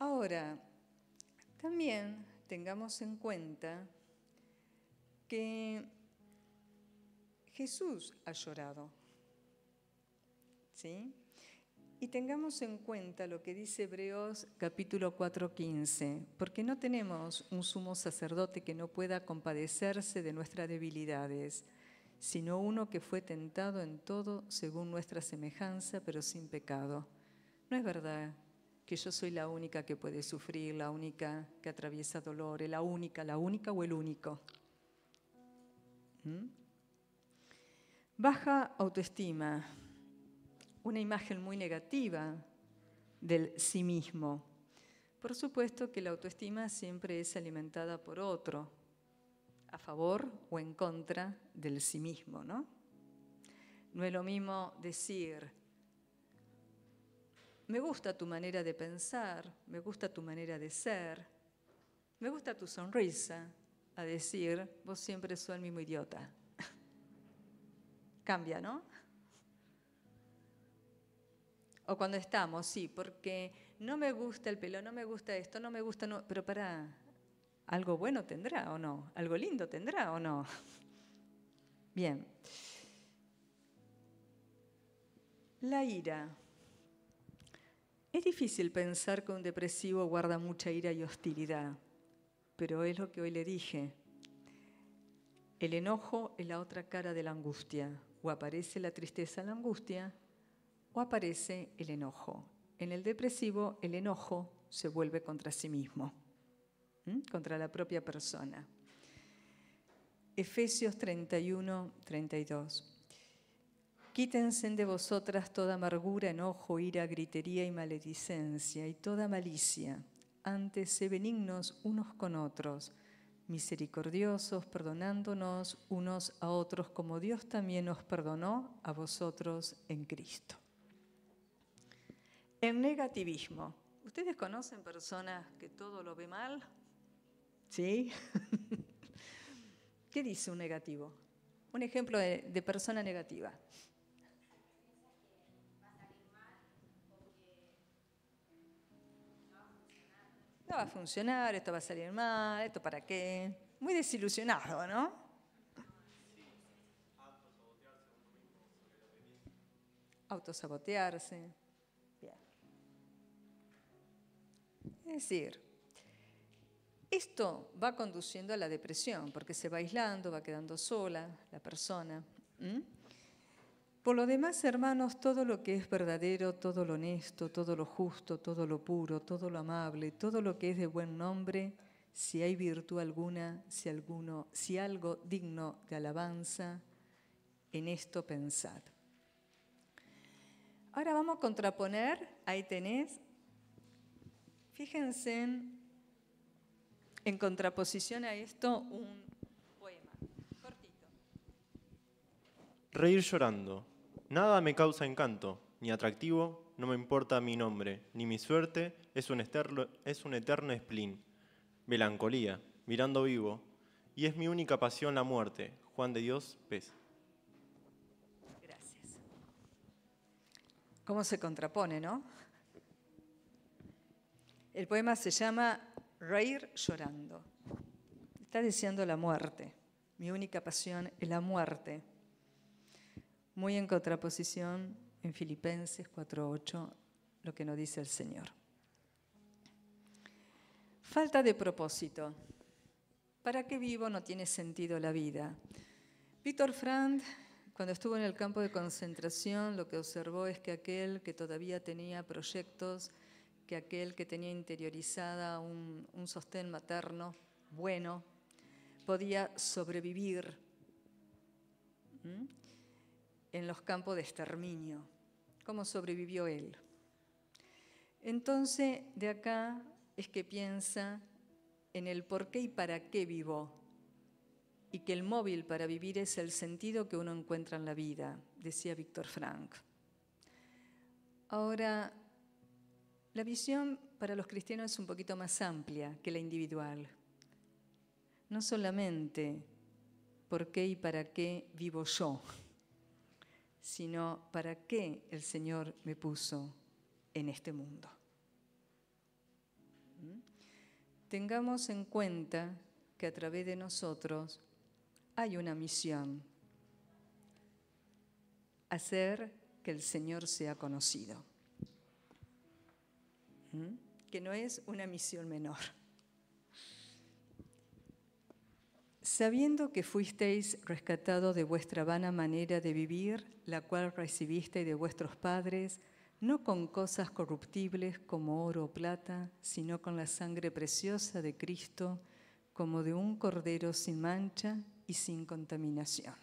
[SPEAKER 1] Ahora, también tengamos en cuenta que Jesús ha llorado, ¿sí? Y tengamos en cuenta lo que dice Hebreos capítulo 4:15, porque no tenemos un sumo sacerdote que no pueda compadecerse de nuestras debilidades, sino uno que fue tentado en todo según nuestra semejanza, pero sin pecado. No es verdad que yo soy la única que puede sufrir, la única que atraviesa dolores, la única o el único. Baja autoestima, una imagen muy negativa del sí mismo. Por supuesto que la autoestima siempre es alimentada por otro, a favor o en contra del sí mismo, ¿no? No es lo mismo decir, me gusta tu manera de pensar, me gusta tu manera de ser, me gusta tu sonrisa, a decir, vos siempre sos el mismo idiota. Cambia, ¿no? O cuando estamos, sí, porque no me gusta el pelo, no me gusta esto, no me gusta, no, pero pará, ¿algo bueno tendrá o no? ¿Algo lindo tendrá o no? Bien. La ira. Es difícil pensar que un depresivo guarda mucha ira y hostilidad, pero es lo que hoy le dije. El enojo es la otra cara de la angustia. O aparece la tristeza en la angustia, o aparece el enojo. En el depresivo, el enojo se vuelve contra sí mismo, contra la propia persona. Efesios 31, 32. Quítense de vosotras toda amargura, enojo, ira, gritería y maledicencia, y toda malicia. Antes, sé benignos unos con otros, misericordiosos, perdonándonos unos a otros, como Dios también os perdonó a vosotros en Cristo. El negativismo. ¿Ustedes conocen personas que todo lo ve mal? ¿Sí? ¿Qué dice un negativo? Un ejemplo de persona negativa. No va a funcionar, esto va a salir mal, esto para qué. Muy desilusionado, ¿no? Autosabotearse. Bien. Es decir, esto va conduciendo a la depresión, porque se va aislando, va quedando sola la persona. Por lo demás, hermanos, todo lo que es verdadero, todo lo honesto, todo lo justo, todo lo puro, todo lo amable, todo lo que es de buen nombre, si hay virtud alguna, si algo digno de alabanza, en esto pensad. Ahora vamos a contraponer, ahí tenés, fíjense en contraposición a esto un poema, cortito.
[SPEAKER 6] Reír llorando. Nada me causa encanto, ni atractivo, no me importa mi nombre, ni mi suerte, es un eterno spleen. Melancolía, mirando vivo, y es mi única pasión la muerte. Juan de Dios, pez.
[SPEAKER 1] Gracias. ¿Cómo se contrapone, no? El poema se llama Reír llorando. Está deseando la muerte. Mi única pasión es la muerte. Muy en contraposición en Filipenses 4:8, lo que nos dice el Señor. Falta de propósito. ¿Para qué vivo? No tiene sentido la vida. Viktor Frankl, cuando estuvo en el campo de concentración, lo que observó es que aquel que todavía tenía proyectos, que aquel que tenía interiorizada un sostén materno bueno, podía sobrevivir en los campos de exterminio. ¿Cómo sobrevivió él? Entonces, de acá es que piensa en el por qué y para qué vivo, y que el móvil para vivir es el sentido que uno encuentra en la vida, decía Viktor Frankl. Ahora, la visión para los cristianos es un poquito más amplia que la individual. No solamente por qué y para qué vivo yo, sino para qué el Señor me puso en este mundo. Tengamos en cuenta que a través de nosotros hay una misión: hacer que el Señor sea conocido, que no es una misión menor. Sabiendo que fuisteis rescatados de vuestra vana manera de vivir, la cual recibisteis de vuestros padres, no con cosas corruptibles como oro o plata, sino con la sangre preciosa de Cristo, como de un cordero sin mancha y sin contaminación.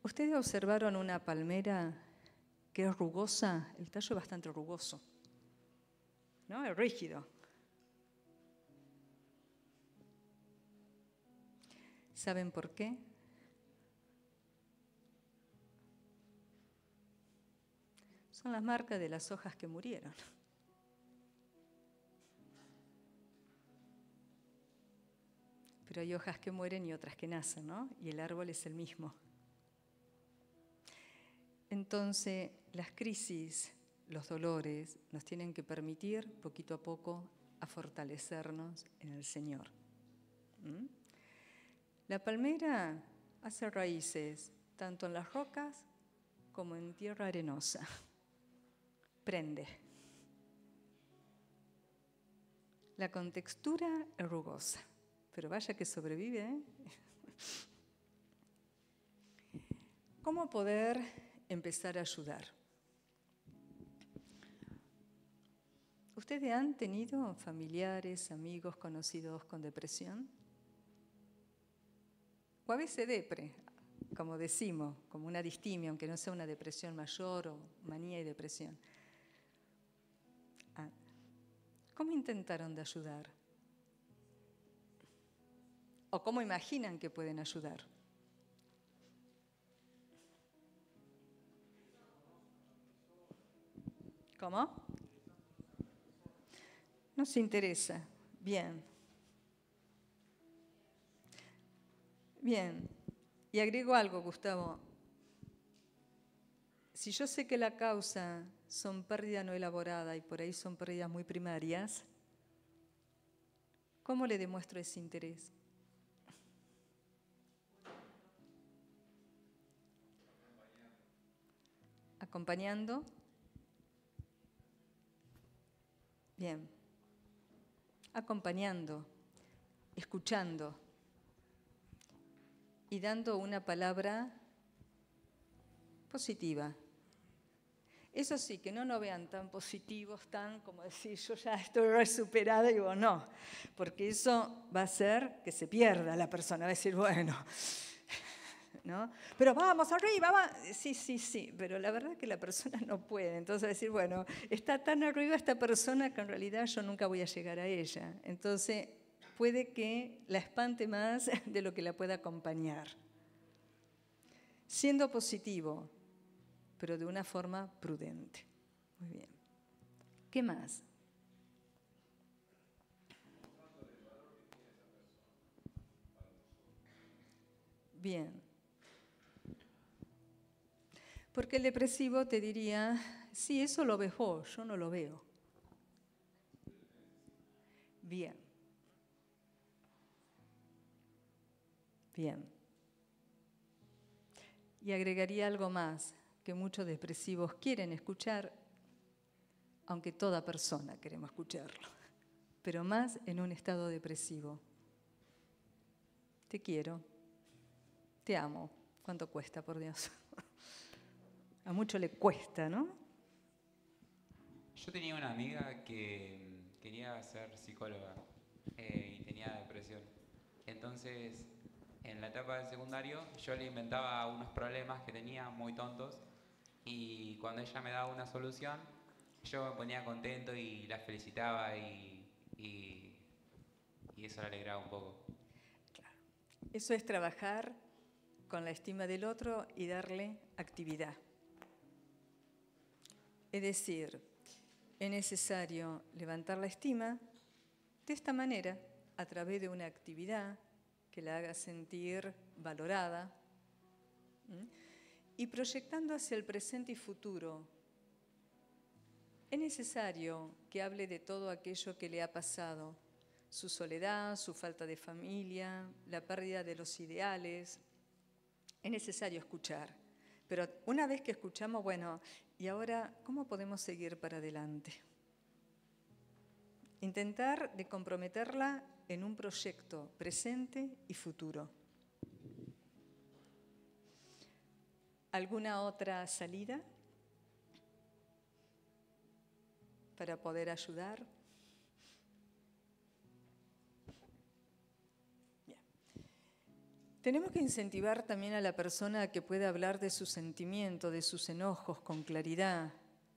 [SPEAKER 1] ¿Ustedes observaron una palmera que es rugosa? El tallo es bastante rugoso, ¿no? Es rígido. ¿Saben por qué? Son las marcas de las hojas que murieron. Pero hay hojas que mueren y otras que nacen, ¿no? Y el árbol es el mismo. Entonces, las crisis, los dolores, nos tienen que permitir, poquito a poco, a fortalecernos en el Señor. ¿Mm? La palmera hace raíces, tanto en las rocas como en tierra arenosa. Prende. La contextura es rugosa, pero vaya que sobrevive, ¿eh? ¿Cómo poder empezar a ayudar? ¿Ustedes han tenido familiares, amigos, conocidos con depresión? O a veces depre, como decimos, como una distimia, aunque no sea una depresión mayor o manía y depresión. ¿Cómo intentaron de ayudar? ¿O cómo imaginan que pueden ayudar? ¿Cómo? Nos interesa. Bien. Bien. Y agrego algo, Gustavo. Si yo sé que la causa son pérdida no elaborada y por ahí son pérdidas muy primarias, ¿cómo le demuestro ese interés? Acompañando. Bien. Acompañando, escuchando y dando una palabra positiva. Eso sí, que no nos vean tan positivos, tan como decir, yo ya estoy re superada, y digo, no, porque eso va a hacer que se pierda la persona, va a decir, bueno, ¿no? Pero vamos, arriba, va. Sí, pero la verdad es que la persona no puede, entonces va a decir, bueno, está tan arriba esta persona que en realidad yo nunca voy a llegar a ella, entonces puede que la espante más de lo que la pueda acompañar. Siendo positivo, pero de una forma prudente. Muy bien. ¿Qué más? Bien. Porque el depresivo te diría, sí, eso lo ves vos, yo no lo veo. Bien. Bien. Y agregaría algo más, que muchos depresivos quieren escuchar, aunque toda persona queremos escucharlo, pero más en un estado depresivo. Te quiero, te amo. ¿Cuánto cuesta, por Dios? A mucho le cuesta, ¿no?
[SPEAKER 7] Yo tenía una amiga que quería ser psicóloga y tenía depresión. Entonces, en la etapa del secundario, yo le inventaba unos problemas que tenía muy tontos y cuando ella me daba una solución, yo me ponía contento y la felicitaba y eso la alegraba un poco.
[SPEAKER 1] Claro. Eso es trabajar con la estima del otro y darle actividad. Es decir, es necesario levantar la estima de esta manera, a través de una actividad que la haga sentir valorada, y proyectando hacia el presente y futuro. Es necesario que hable de todo aquello que le ha pasado, su soledad, su falta de familia, la pérdida de los ideales. Es necesario escuchar, pero una vez que escuchamos, bueno, ¿y ahora cómo podemos seguir para adelante? Intentar de comprometerla en un proyecto presente y futuro. ¿Alguna otra salida para poder ayudar? Bien. Tenemos que incentivar también a la persona a que pueda hablar de sus sentimientos, de sus enojos con claridad.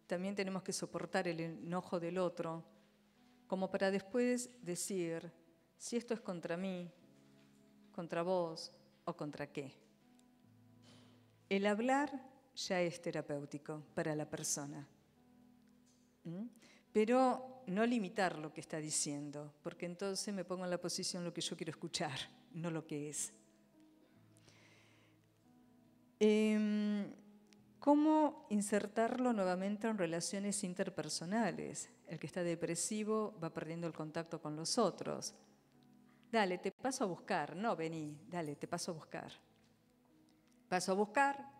[SPEAKER 1] También tenemos que soportar el enojo del otro, como para después decir si esto es contra mí, contra vos o contra qué. El hablar ya es terapéutico para la persona. Pero no limitar lo que está diciendo, porque entonces me pongo en la posición lo que yo quiero escuchar, no lo que es. ¿Cómo insertarlo nuevamente en relaciones interpersonales? El que está depresivo va perdiendo el contacto con los otros. Dale, te paso a buscar. No, vení, dale, te paso a buscar. Paso a buscar,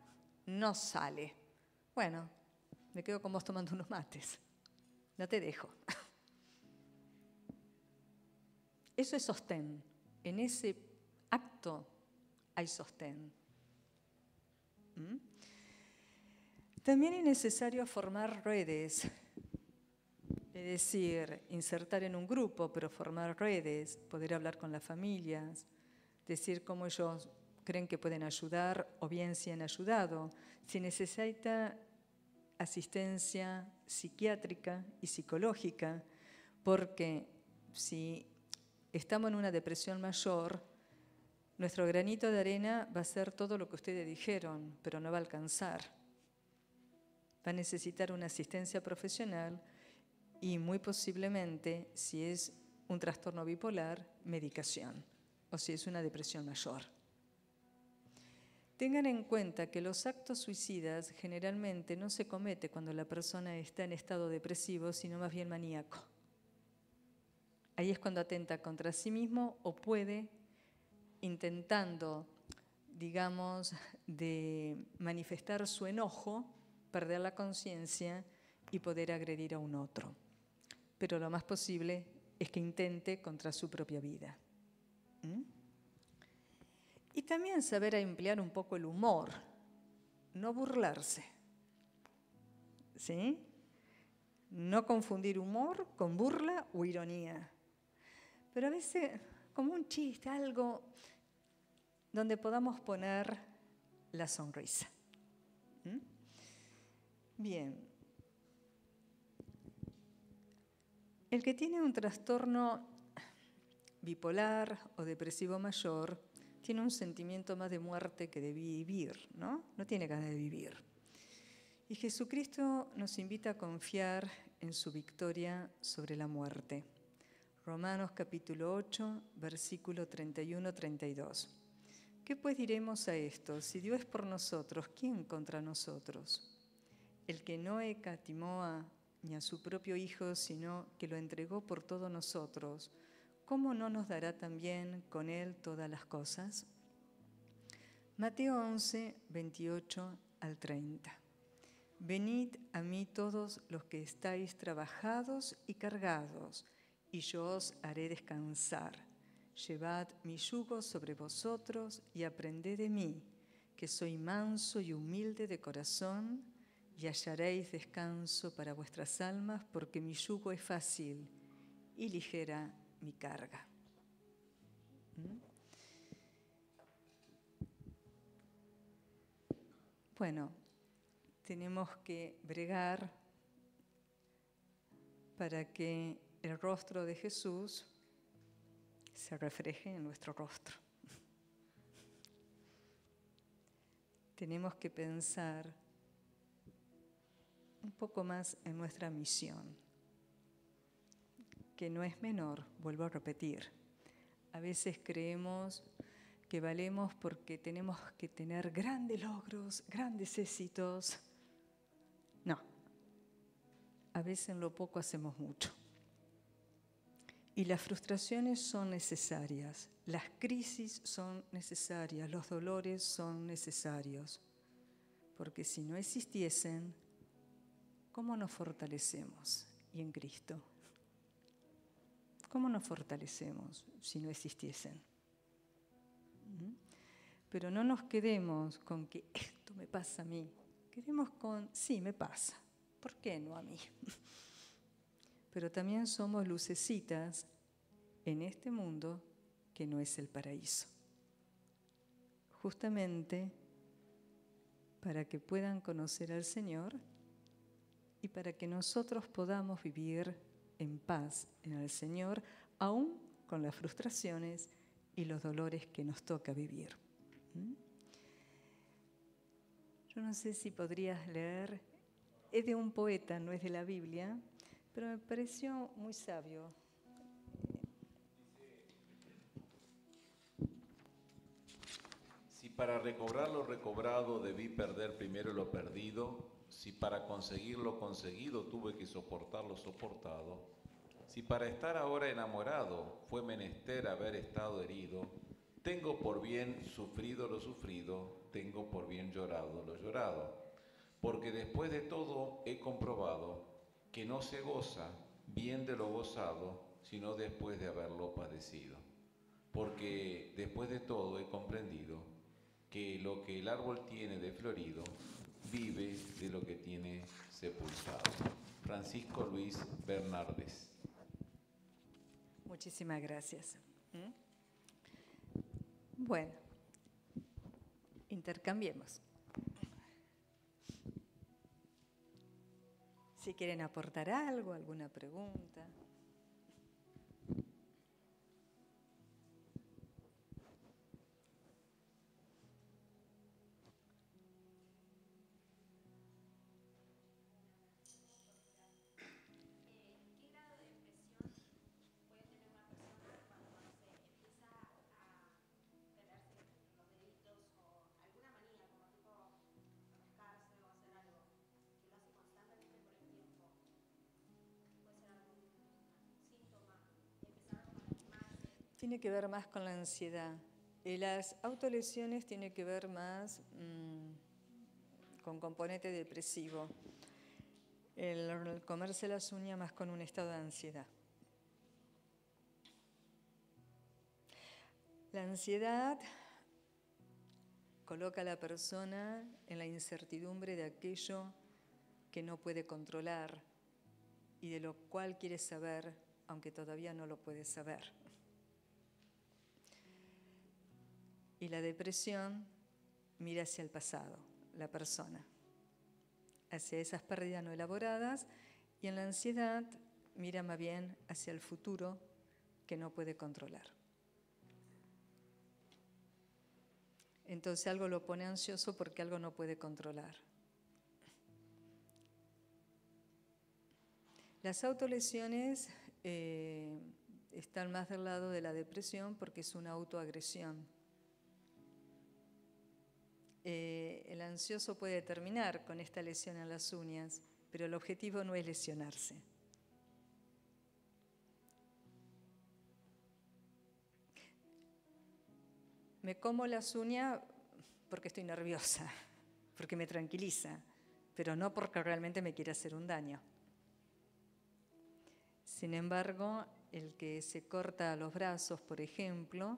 [SPEAKER 1] no sale. Bueno, me quedo con vos tomando unos mates. No te dejo. Eso es sostén. En ese acto hay sostén. También es necesario formar redes, es decir, insertar en un grupo, pero formar redes, poder hablar con las familias, decir cómo ellos creen que pueden ayudar o bien si han ayudado, si necesita asistencia psiquiátrica y psicológica, porque si estamos en una depresión mayor, nuestro granito de arena va a ser todo lo que ustedes dijeron, pero no va a alcanzar. Va a necesitar una asistencia profesional y muy posiblemente, si es un trastorno bipolar, medicación, o si es una depresión mayor. Tengan en cuenta que los actos suicidas generalmente no se cometen cuando la persona está en estado depresivo, sino más bien maníaco. Ahí es cuando atenta contra sí mismo o puede, intentando, digamos, de manifestar su enojo, perder la conciencia y poder agredir a un otro. Pero lo más posible es que intente contra su propia vida. Y también saber emplear un poco el humor, no burlarse, ¿sí? No confundir humor con burla o ironía. Pero a veces, como un chiste, algo donde podamos poner la sonrisa. Bien. El que tiene un trastorno bipolar o depresivo mayor tiene un sentimiento más de muerte que de vivir, ¿no? No tiene ganas de vivir. Y Jesucristo nos invita a confiar en su victoria sobre la muerte. Romanos capítulo 8, versículo 31-32. ¿Qué pues diremos a esto? Si Dios es por nosotros, ¿quién contra nosotros? El que no escatimó ni a su propio Hijo, sino que lo entregó por todos nosotros, ¿cómo no nos dará también con Él todas las cosas? Mateo 11, 28 al 30. Venid a mí todos los que estáis trabajados y cargados, y yo os haré descansar. Llevad mi yugo sobre vosotros y aprended de mí, que soy manso y humilde de corazón, y hallaréis descanso para vuestras almas, porque mi yugo es fácil y ligera mi carga. Bueno, tenemos que bregar para que el rostro de Jesús se refleje en nuestro rostro. Tenemos que pensar un poco más en nuestra misión, que no es menor, vuelvo a repetir. A veces creemos que valemos porque tenemos que tener grandes logros, grandes éxitos. No, a veces en lo poco hacemos mucho. Y las frustraciones son necesarias, las crisis son necesarias, los dolores son necesarios, porque si no existiesen, ¿cómo nos fortalecemos? Y en Cristo, ¿cómo nos fortalecemos si no existiesen? Pero no nos quedemos con que esto me pasa a mí, quedemos con, sí, me pasa, ¿por qué no a mí? Pero también somos lucecitas en este mundo que no es el paraíso. justamente para que puedan conocer al Señor y para que nosotros podamos vivir en paz en el Señor, aún con las frustraciones y los dolores que nos toca vivir. Yo no sé si podrías leer, es de un poeta, no es de la Biblia, pero me pareció muy sabio.
[SPEAKER 2] Si para recobrar lo recobrado debí perder primero lo perdido, si para conseguir lo conseguido tuve que soportar lo soportado, si para estar ahora enamorado fue menester haber estado herido, tengo por bien sufrido lo sufrido, tengo por bien llorado lo llorado, porque después de todo he comprobado que no se goza bien de lo gozado, sino después de haberlo padecido. Porque después de todo he comprendido que lo que el árbol tiene de florido vive de lo que tiene sepultado. Francisco Luis Bernardes.
[SPEAKER 1] Muchísimas gracias. Bueno, intercambiemos. Si quieren aportar algo, alguna pregunta. Tiene que ver más con la ansiedad. Las autolesiones tienen que ver más con componente depresivo. El comerse las uñas más con un estado de ansiedad. La ansiedad coloca a la persona en la incertidumbre de aquello que no puede controlar y de lo cual quiere saber, aunque todavía no lo puede saber. Y la depresión mira hacia el pasado, la persona, hacia esas pérdidas no elaboradas, y en la ansiedad mira más bien hacia el futuro que no puede controlar. Entonces algo lo pone ansioso porque algo no puede controlar. Las autolesiones están más del lado de la depresión porque es una autoagresión. El ansioso puede terminar con esta lesión en las uñas, pero el objetivo no es lesionarse. Me como las uñas porque estoy nerviosa, porque me tranquiliza, pero no porque realmente me quiera hacer un daño. Sin embargo, el que se corta los brazos, por ejemplo,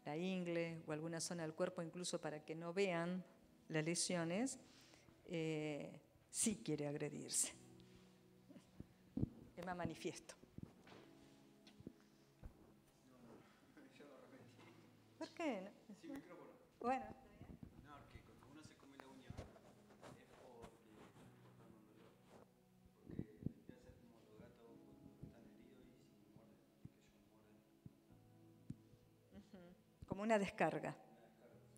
[SPEAKER 1] la ingle o alguna zona del cuerpo, incluso para que no vean las lesiones, sí quiere agredirse. Es más manifiesto. ¿Por qué?
[SPEAKER 8] Sin micrófono.
[SPEAKER 1] Bueno.
[SPEAKER 8] No, porque cuando uno se come la uña es porque está dando un dolor. Porque empieza a ser como los gatos cuando están heridos y si muerden, que ellos muerden.
[SPEAKER 1] Como una descarga.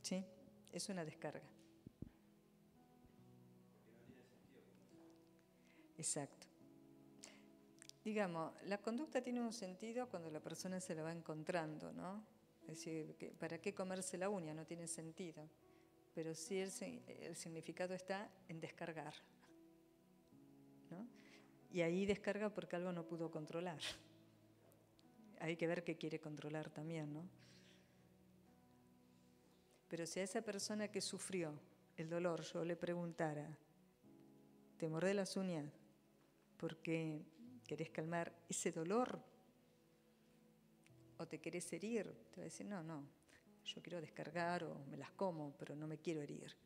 [SPEAKER 1] ¿Sí? Es una descarga.
[SPEAKER 8] Porque no tiene sentido.
[SPEAKER 1] Exacto. Digamos, la conducta tiene un sentido cuando la persona se la va encontrando, ¿no? Es decir, ¿para qué comerse la uña? No tiene sentido. Pero sí el significado está en descargar, ¿no? Y ahí descarga porque algo no pudo controlar. Hay que ver qué quiere controlar también, ¿no? Pero si a esa persona que sufrió el dolor yo le preguntara, ¿te mordés las uñas porque querés calmar ese dolor? ¿O te querés herir? Te va a decir, no, yo quiero descargar o me las como, pero no me quiero herir.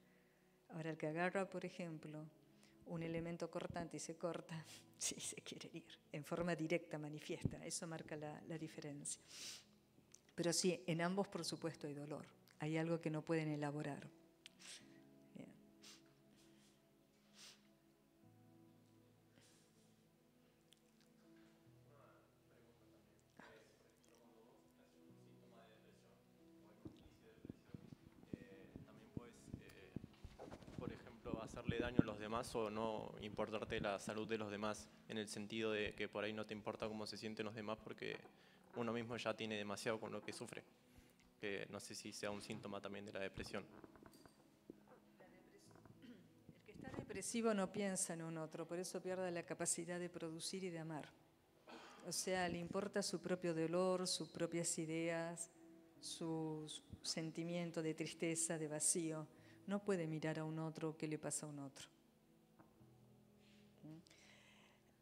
[SPEAKER 1] Ahora, el que agarra, por ejemplo, un elemento cortante y se corta, sí se quiere herir, en forma directa, manifiesta. Eso marca la diferencia. Pero sí, en ambos, por supuesto, hay dolor. Hay algo que no pueden elaborar. Bien.
[SPEAKER 6] También puedes, por ejemplo, hacerle daño a los demás o no importarte la salud de los demás, en el sentido de que por ahí no te importa cómo se sienten los demás porque uno mismo ya tiene demasiado con lo que sufre. Que no sé si sea un síntoma también de la depresión.
[SPEAKER 1] El que está depresivo no piensa en un otro, por eso pierde la capacidad de producir y de amar. O sea, le importa su propio dolor, sus propias ideas, su sentimiento de tristeza, de vacío. No puede mirar a un otro qué le pasa a un otro.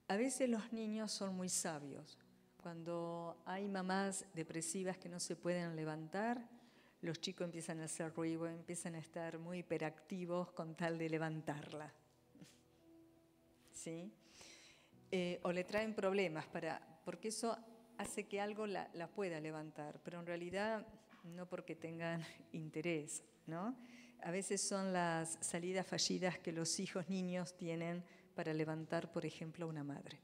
[SPEAKER 1] A veces los niños son muy sabios. Cuando hay mamás depresivas que no se pueden levantar, los chicos empiezan a hacer ruido, empiezan a estar muy hiperactivos con tal de levantarla. ¿Sí? O le traen problemas, porque eso hace que algo la pueda levantar, pero en realidad no porque tengan interés, ¿no? A veces son las salidas fallidas que los hijos niños tienen para levantar, por ejemplo, a una madre.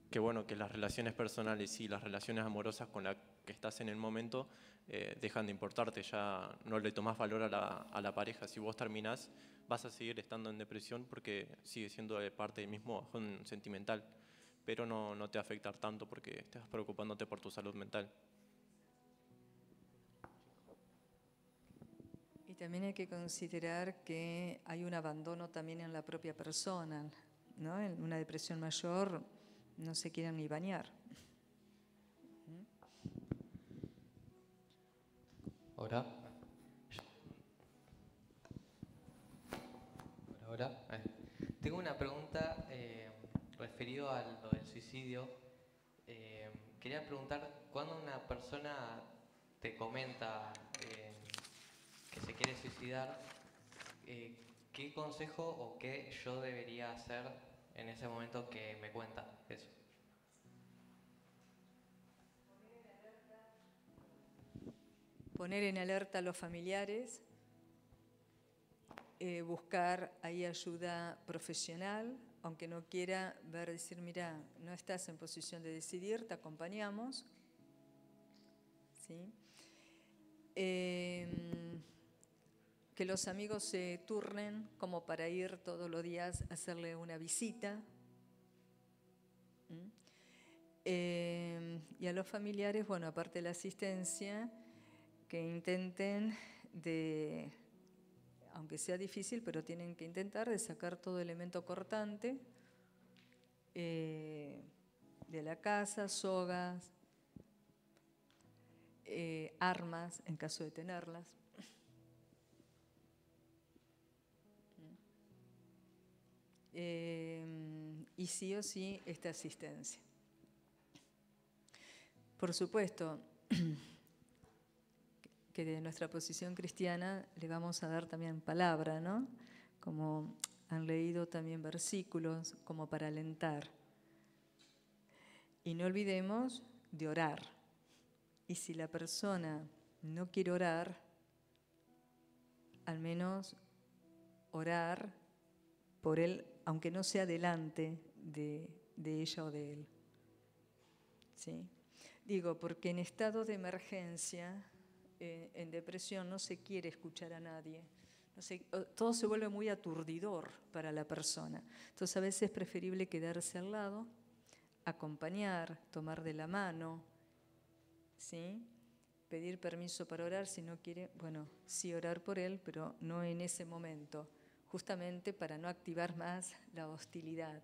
[SPEAKER 6] Que bueno, que las relaciones personales y las relaciones amorosas con las que estás en el momento dejan de importarte, ya no le tomás valor a la pareja. Si vos terminás, vas a seguir estando en depresión porque sigue siendo parte del mismo bajón sentimental, pero no te va a afectar tanto porque estás preocupándote por tu salud mental.
[SPEAKER 1] Y también hay que considerar que hay un abandono también en la propia persona, ¿no? En una depresión mayor no se quieren ni bañar.
[SPEAKER 9] Hola. Hola. Tengo una pregunta referido a lo del suicidio. Quería preguntar, cuando una persona te comenta que se quiere suicidar, ¿qué consejo o qué yo debería hacer en ese momento que me cuenta eso?
[SPEAKER 1] Poner en alerta a los familiares, buscar ahí ayuda profesional, aunque no quiera ver, decir, mira, no estás en posición de decidir, te acompañamos. ¿Sí? Que los amigos se turnen como para ir todos los días a hacerle una visita. Y a los familiares, bueno, aparte de la asistencia, que intenten de, aunque sea difícil, pero tienen que intentar de sacar todo elemento cortante de la casa, sogas, armas, en caso de tenerlas. Y sí o sí esta asistencia. Por supuesto que de nuestra posición cristiana le vamos a dar también palabra, ¿no? Como han leído también versículos como para alentar. Y no olvidemos de orar. Y si la persona no quiere orar, al menos orar por él, aunque no sea delante de ella o de él. ¿Sí? Digo, porque en estado de emergencia, en depresión, no se quiere escuchar a nadie. Todo se vuelve muy aturdidor para la persona. Entonces a veces es preferible quedarse al lado, acompañar, tomar de la mano, ¿sí? Pedir permiso para orar si no quiere, bueno, sí orar por él, pero no en ese momento, justamente para no activar más la hostilidad.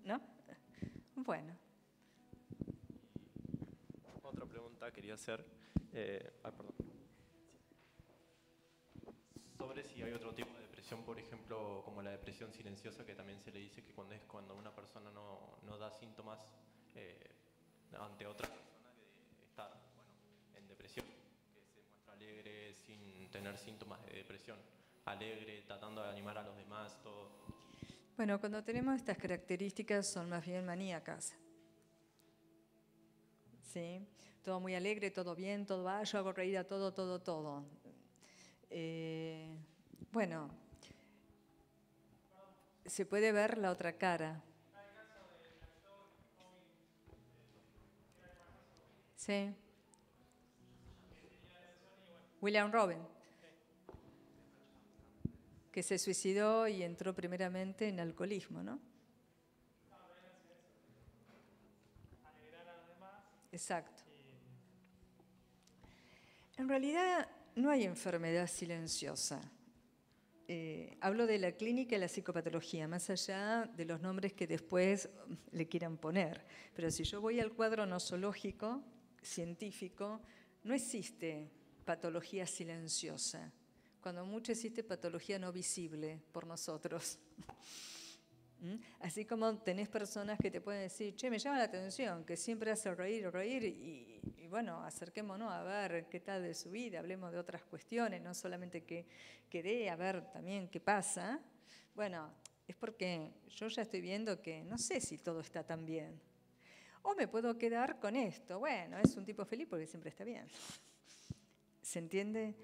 [SPEAKER 1] ¿No? Bueno.
[SPEAKER 6] Otra pregunta quería hacer, Perdón. Sobre si hay otro tipo de depresión, por ejemplo, como la depresión silenciosa, que también se le dice que cuando una persona no da síntomas ante otra persona que está en depresión, que se muestra alegre sin tener síntomas de depresión, alegre, tratando de animar a los demás, todo.
[SPEAKER 1] Bueno, cuando tenemos estas características son más bien maníacas. ¿Sí? Todo muy alegre, todo bien, todo va, yo hago reír a todo. Bueno, se puede ver la otra cara. Sí. William Robin, que se suicidó y entró primeramente en alcoholismo, ¿no? Exacto. En realidad no hay enfermedad silenciosa. Hablo de la clínica y la psicopatología, más allá de los nombres que después le quieran poner. Pero si yo voy al cuadro nosológico, científico, no existe patología silenciosa. Cuando mucho existe patología no visible por nosotros. Así como tenés personas que te pueden decir, che, me llama la atención, que siempre hace reír y bueno, acerquémonos a ver qué tal de su vida, hablemos de otras cuestiones, no solamente que dé, a ver también qué pasa. Bueno, es porque yo ya estoy viendo que no sé si todo está tan bien. O me puedo quedar con esto, bueno, es un tipo feliz porque siempre está bien. ¿Se entiende?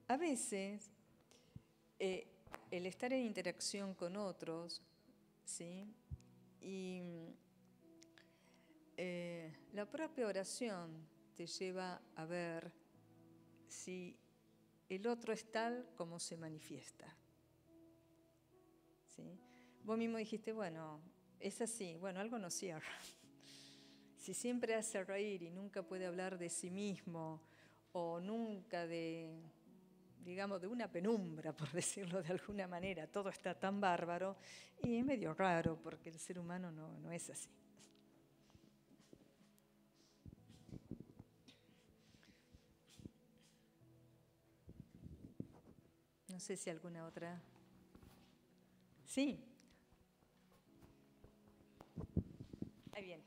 [SPEAKER 1] A veces el estar en interacción con otros, ¿sí? Y la propia oración te lleva a ver si el otro es tal como se manifiesta. ¿Sí? Vos mismo dijiste, bueno, es así, bueno, algo no cierra. Si siempre hace reír y nunca puede hablar de sí mismo o nunca digamos, de una penumbra, por decirlo de alguna manera, todo está tan bárbaro, y es medio raro porque el ser humano no es así. No sé si alguna otra. Sí. Ahí viene.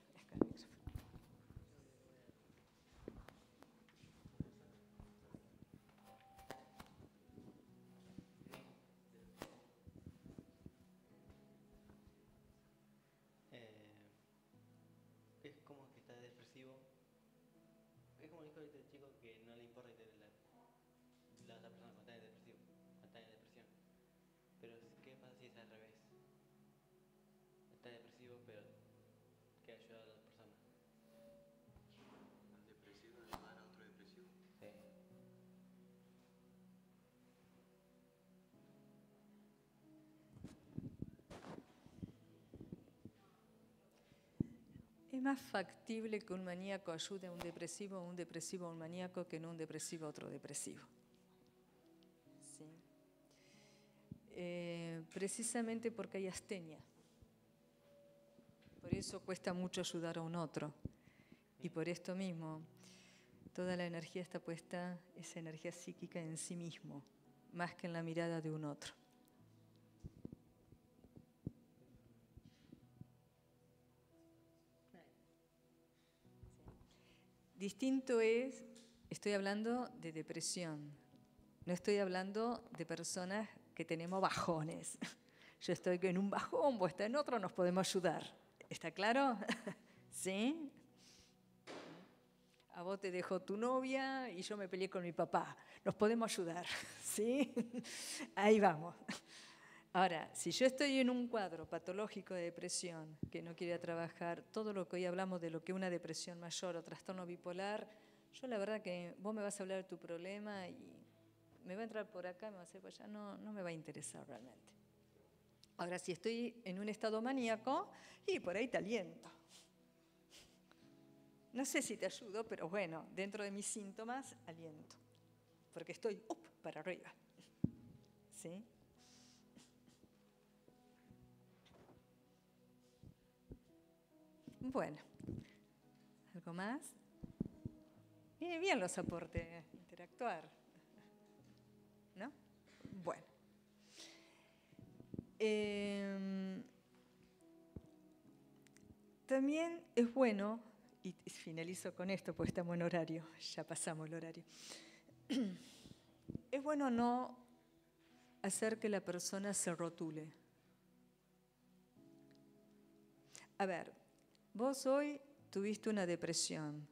[SPEAKER 8] Es como que está depresivo. Es como dijo este chico que no le importa la otra persona cuando está depresivo, cuando está en depresión. Pero ¿qué pasa si es al revés? Está depresivo pero quiere ayudar a la otra persona.
[SPEAKER 10] ¿Al depresivo ayudar a otro depresivo?
[SPEAKER 8] Sí.
[SPEAKER 1] Es más factible que un maníaco ayude a un depresivo o un depresivo a un maníaco que no un depresivo a otro depresivo. ¿Sí? Precisamente porque hay astenia. Por eso cuesta mucho ayudar a un otro. Y por esto mismo, toda la energía está puesta, esa energía psíquica en sí mismo, más que en la mirada de un otro. Distinto es, estoy hablando de depresión, no estoy hablando de personas que tenemos bajones. Yo estoy en un bajón, vos estás en otro, nos podemos ayudar. ¿Está claro? ¿Sí? A vos te dejó tu novia y yo me peleé con mi papá. Nos podemos ayudar. ¿Sí? Ahí vamos. Ahora, si yo estoy en un cuadro patológico de depresión que no quiere trabajar, todo lo que hoy hablamos de lo que es una depresión mayor o trastorno bipolar, yo la verdad que vos me vas a hablar de tu problema y me va a entrar por acá, me va a hacer por allá, no me va a interesar realmente. Ahora, si estoy en un estado maníaco, y por ahí te aliento. No sé si te ayudo, pero bueno, dentro de mis síntomas, aliento. Porque estoy para arriba. ¿Sí? Bueno, ¿algo más? Viene bien los aportes, interactuar, ¿no? Bueno. También es bueno, y finalizo con esto porque estamos en horario, ya pasamos el horario. Es bueno no hacer que la persona se rotule. A ver, vos hoy tuviste una depresión,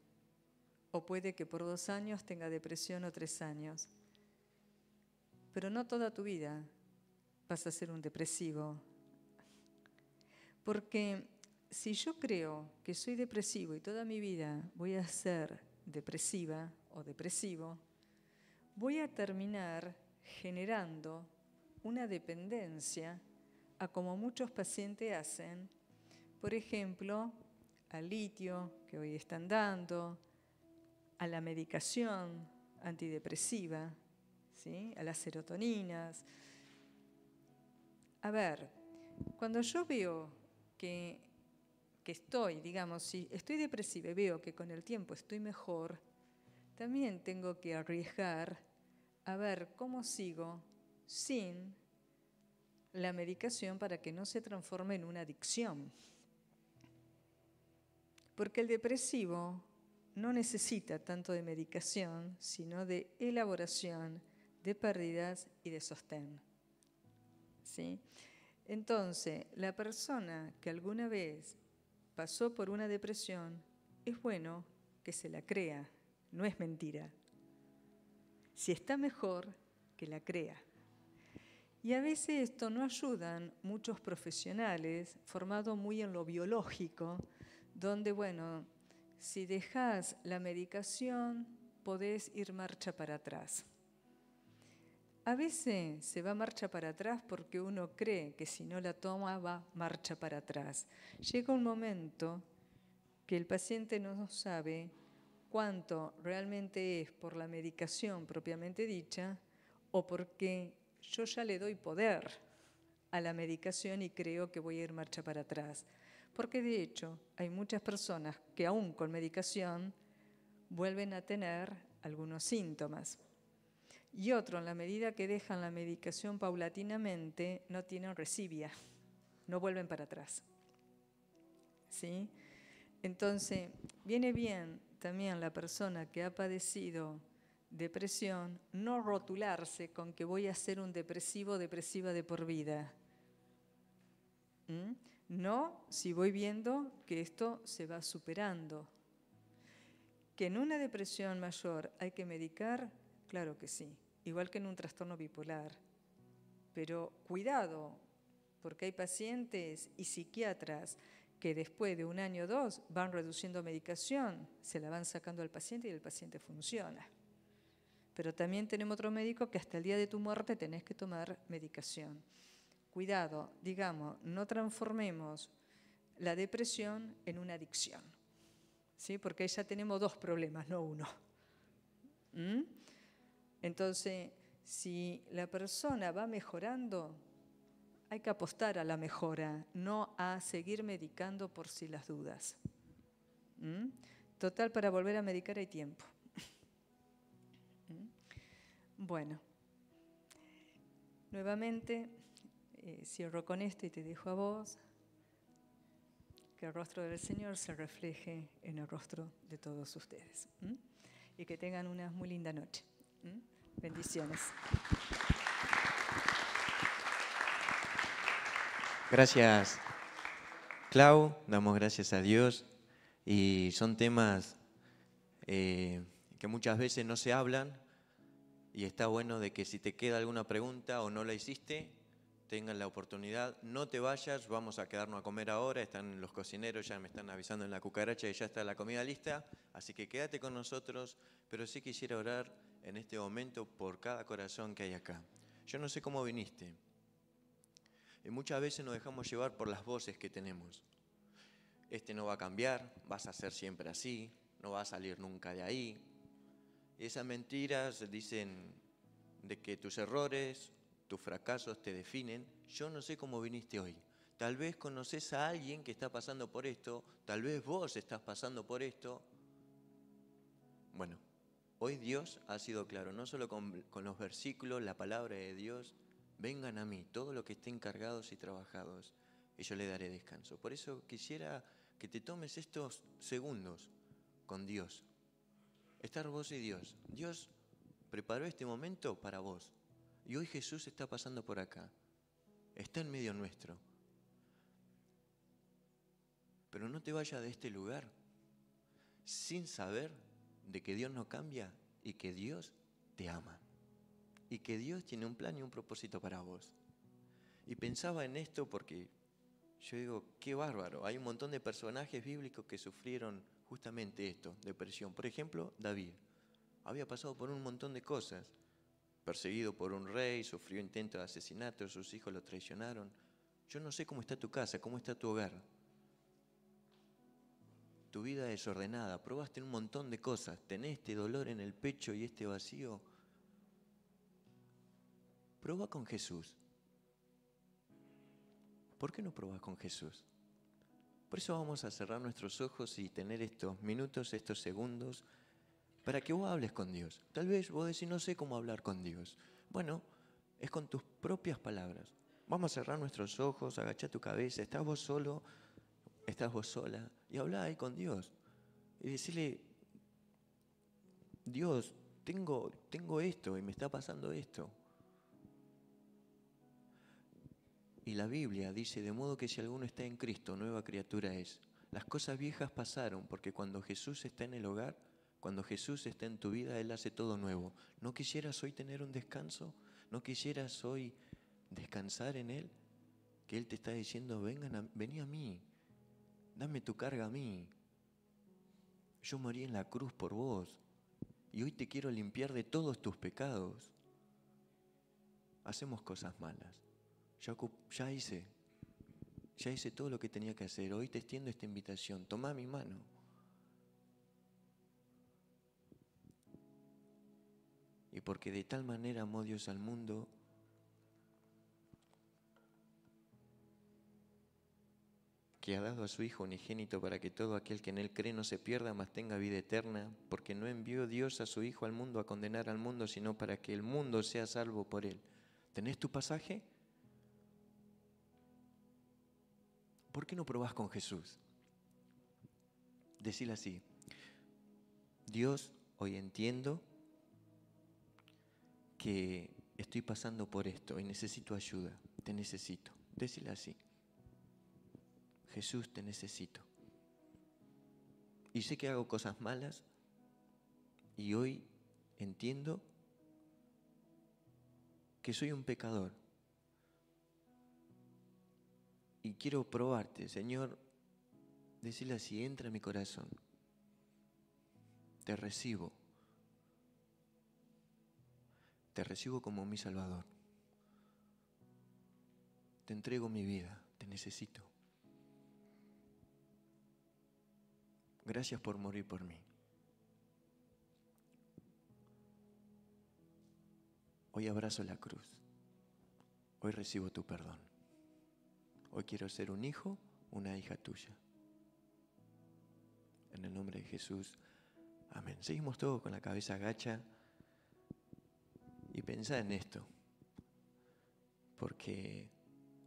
[SPEAKER 1] o puede que por 2 años tenga depresión o 3 años, pero no toda tu vida vas a ser un depresivo. Porque si yo creo que soy depresivo y toda mi vida voy a ser depresiva o depresivo, voy a terminar generando una dependencia a como muchos pacientes hacen, por ejemplo, al litio que hoy están dando, a la medicación antidepresiva, ¿sí? A las serotoninas. A ver, cuando yo veo que estoy, digamos, si estoy depresiva y veo que con el tiempo estoy mejor, también tengo que arriesgar a ver cómo sigo sin la medicación para que no se transforme en una adicción. Porque el depresivo no necesita tanto de medicación, sino de elaboración, de pérdidas y de sostén. ¿Sí? Entonces, la persona que alguna vez pasó por una depresión, es bueno que se la crea, no es mentira. Si está mejor, que la crea. Y a veces esto no ayudan muchos profesionales formados muy en lo biológico, donde, bueno, si dejas la medicación, podés ir marcha para atrás. A veces se va marcha para atrás porque uno cree que si no la toma va marcha para atrás. Llega un momento que el paciente no sabe cuánto realmente es por la medicación propiamente dicha o porque yo ya le doy poder a la medicación y creo que voy a ir marcha para atrás. Porque de hecho hay muchas personas que aún con medicación vuelven a tener algunos síntomas. Y otros, en la medida que dejan la medicación paulatinamente, no tienen residia, no vuelven para atrás. ¿Sí? Entonces, viene bien también la persona que ha padecido depresión no rotularse con que voy a ser un depresivo o depresiva de por vida. No, si voy viendo que esto se va superando. ¿Que en una depresión mayor hay que medicar? Claro que sí, igual que en un trastorno bipolar. Pero cuidado, porque hay pacientes y psiquiatras que después de 1 año o 2 van reduciendo medicación, se la van sacando al paciente y el paciente funciona. Pero también tenemos otro médico que hasta el día de tu muerte tenés que tomar medicación. Cuidado, digamos, no transformemos la depresión en una adicción, ¿sí? Porque ahí ya tenemos 2 problemas, no 1. Entonces, si la persona va mejorando, hay que apostar a la mejora, no a seguir medicando por si las dudas. Total, para volver a medicar hay tiempo. Bueno, nuevamente cierro con esto y te dejo a vos. Que el rostro del Señor se refleje en el rostro de todos ustedes. Y que tengan una muy linda noche. Bendiciones.
[SPEAKER 11] Gracias, Clau. Damos gracias a Dios. Y son temas que muchas veces no se hablan. Y está bueno de que si te queda alguna pregunta o no la hiciste, tengan la oportunidad. No te vayas, vamos a quedarnos a comer ahora. Están los cocineros, ya me están avisando en la cucaracha y ya está la comida lista. Así que quédate con nosotros. Pero sí quisiera orar en este momento por cada corazón que hay acá. Yo no sé cómo viniste. Y muchas veces nos dejamos llevar por las voces que tenemos. Este no va a cambiar, vas a ser siempre así, no va a salir nunca de ahí. Esas mentiras dicen de que tus errores, tus fracasos te definen. Yo no sé cómo viniste hoy. Tal vez conoces a alguien que está pasando por esto, tal vez vos estás pasando por esto. Bueno, Hoy Dios ha sido claro, no solo con los versículos, la palabra de Dios. Vengan a mí, todos los que estén cargados y trabajados, y yo le daré descanso. Por eso quisiera que te tomes estos segundos con Dios. Estar vos y Dios. Dios preparó este momento para vos. Y hoy Jesús está pasando por acá. Está en medio nuestro. Pero no te vayas de este lugar sin saber de que Dios no cambia y que Dios te ama. Y que Dios tiene un plan y un propósito para vos. Y pensaba en esto porque yo digo, qué bárbaro. Hay un montón de personajes bíblicos que sufrieron justamente esto, depresión. Por ejemplo, David. Había pasado por un montón de cosas. Perseguido por un rey, sufrió intento de asesinato, sus hijos lo traicionaron. Yo no sé cómo está tu casa, cómo está tu hogar. Tu vida desordenada, probaste un montón de cosas. Tenés este dolor en el pecho y este vacío. Proba con Jesús. ¿Por qué no probas con Jesús? Por eso vamos a cerrar nuestros ojos y tener estos minutos, estos segundos, para que vos hables con Dios. Tal vez vos decís, no sé cómo hablar con Dios. Bueno, es con tus propias palabras. Vamos a cerrar nuestros ojos, agachá tu cabeza, estás vos solo, estás vos sola, y hablá ahí con Dios. Y decirle, Dios, tengo esto y me está pasando esto. Y la Biblia dice, de modo que si alguno está en Cristo, nueva criatura es. Las cosas viejas pasaron, porque cuando Jesús está en el hogar, cuando Jesús está en tu vida, Él hace todo nuevo. ¿No quisieras hoy tener un descanso? ¿No quisieras hoy descansar en Él? Que Él te está diciendo, vení a mí, dame tu carga a mí. Yo morí en la cruz por vos y hoy te quiero limpiar de todos tus pecados. Hacemos cosas malas. Ya hice todo lo que tenía que hacer. Hoy te extiendo esta invitación. Tomá mi mano. Y porque de tal manera amó Dios al mundo, que ha dado a su Hijo unigénito para que todo aquel que en Él cree no se pierda, mas tenga vida eterna, porque no envió Dios a su Hijo al mundo a condenar al mundo, sino para que el mundo sea salvo por Él. ¿Tenés tu pasaje? ¿Por qué no probás con Jesús? Decile así, Dios, hoy entiendo que estoy pasando por esto y necesito ayuda, te necesito. Decile así, Jesús, te necesito. Y sé que hago cosas malas y hoy entiendo que soy un pecador. Y quiero probarte, Señor, decirle así, entra en mi corazón. Te recibo. Te recibo como mi Salvador. Te entrego mi vida, te necesito. Gracias por morir por mí. Hoy abrazo la cruz. Hoy recibo tu perdón. Hoy quiero ser un hijo, una hija tuya. En el nombre de Jesús. Amén. Seguimos todos con la cabeza agacha y pensá en esto. Porque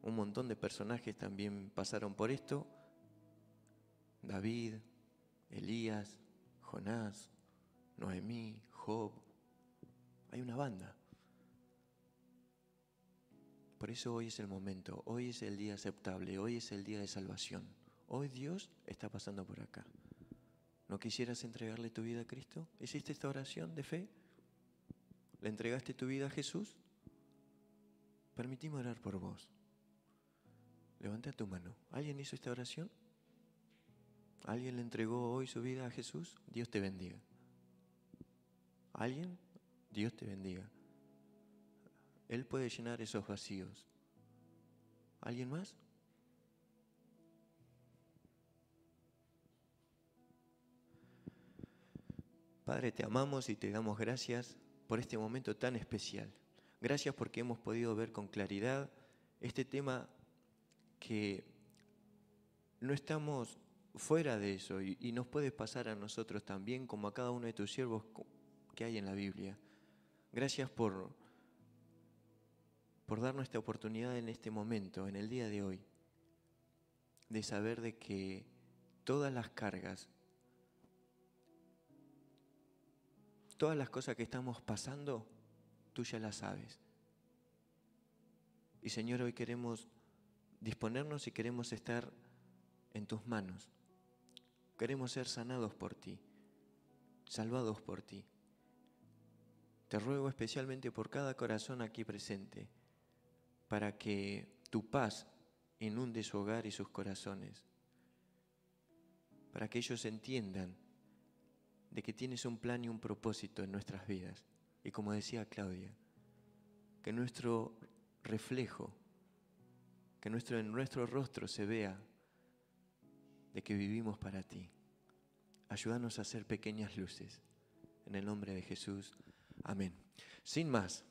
[SPEAKER 11] un montón de personajes también pasaron por esto. David, Elías, Jonás, Noemí, Job. Hay una banda. Por eso hoy es el momento, hoy es el día aceptable, hoy es el día de salvación. Hoy Dios está pasando por acá. ¿No quisieras entregarle tu vida a Cristo? ¿Hiciste esta oración de fe? ¿Le entregaste tu vida a Jesús? Permitime orar por vos. Levanta tu mano. ¿Alguien hizo esta oración? ¿Alguien le entregó hoy su vida a Jesús? Dios te bendiga. ¿Alguien? Dios te bendiga. Él puede llenar esos vacíos. ¿Alguien más? Padre, te amamos y te damos gracias por este momento tan especial. Gracias porque hemos podido ver con claridad este tema que no estamos fuera de eso y nos puede pasar a nosotros también, como a cada uno de tus siervos que hay en la Biblia. Gracias por darnos esta oportunidad en este momento, en el día de hoy, de saber de que todas las cargas, todas las cosas que estamos pasando, tú ya las sabes. Y Señor, hoy queremos disponernos y queremos estar en tus manos. Queremos ser sanados por ti, salvados por ti. Te ruego especialmente por cada corazón aquí presente, para que tu paz inunde su hogar y sus corazones, para que ellos entiendan de que tienes un plan y un propósito en nuestras vidas. Y como decía Claudia, que nuestro reflejo, que en nuestro rostro se vea de que vivimos para ti. Ayúdanos a ser pequeñas luces. En el nombre de Jesús. Amén. Sin más,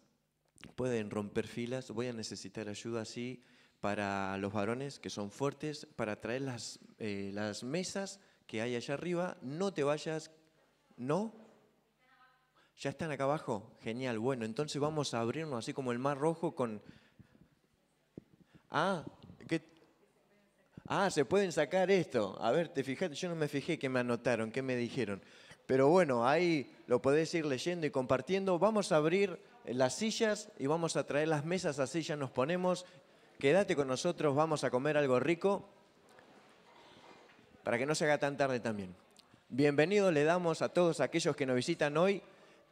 [SPEAKER 11] pueden romper filas. Voy a necesitar ayuda así para los varones que son fuertes, para traer las mesas que hay allá arriba. No te vayas. ¿No? ¿Ya están acá abajo? Genial. Bueno, entonces vamos a abrirnos así como el Mar Rojo con... se pueden sacar esto. A ver, te fijaste, yo no me fijé qué me anotaron, qué me dijeron. Pero bueno, ahí lo podés ir leyendo y compartiendo. Vamos a abrir las sillas y vamos a traer las mesas, así ya nos ponemos. Quédate con nosotros, vamos a comer algo rico para que no se haga tan tarde también. Bienvenido le damos a todos aquellos que nos visitan hoy.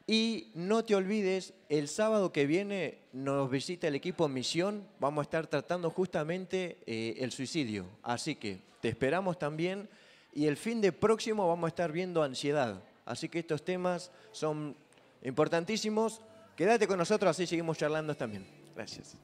[SPEAKER 11] Y no te olvides, el sábado que viene nos visita el equipo Misión. Vamos a estar tratando justamente el suicidio. Así que te esperamos también. Y el fin de próximo vamos a estar viendo ansiedad. Así que estos temas son importantísimos. Quédate con nosotros, así seguimos charlando también. Gracias.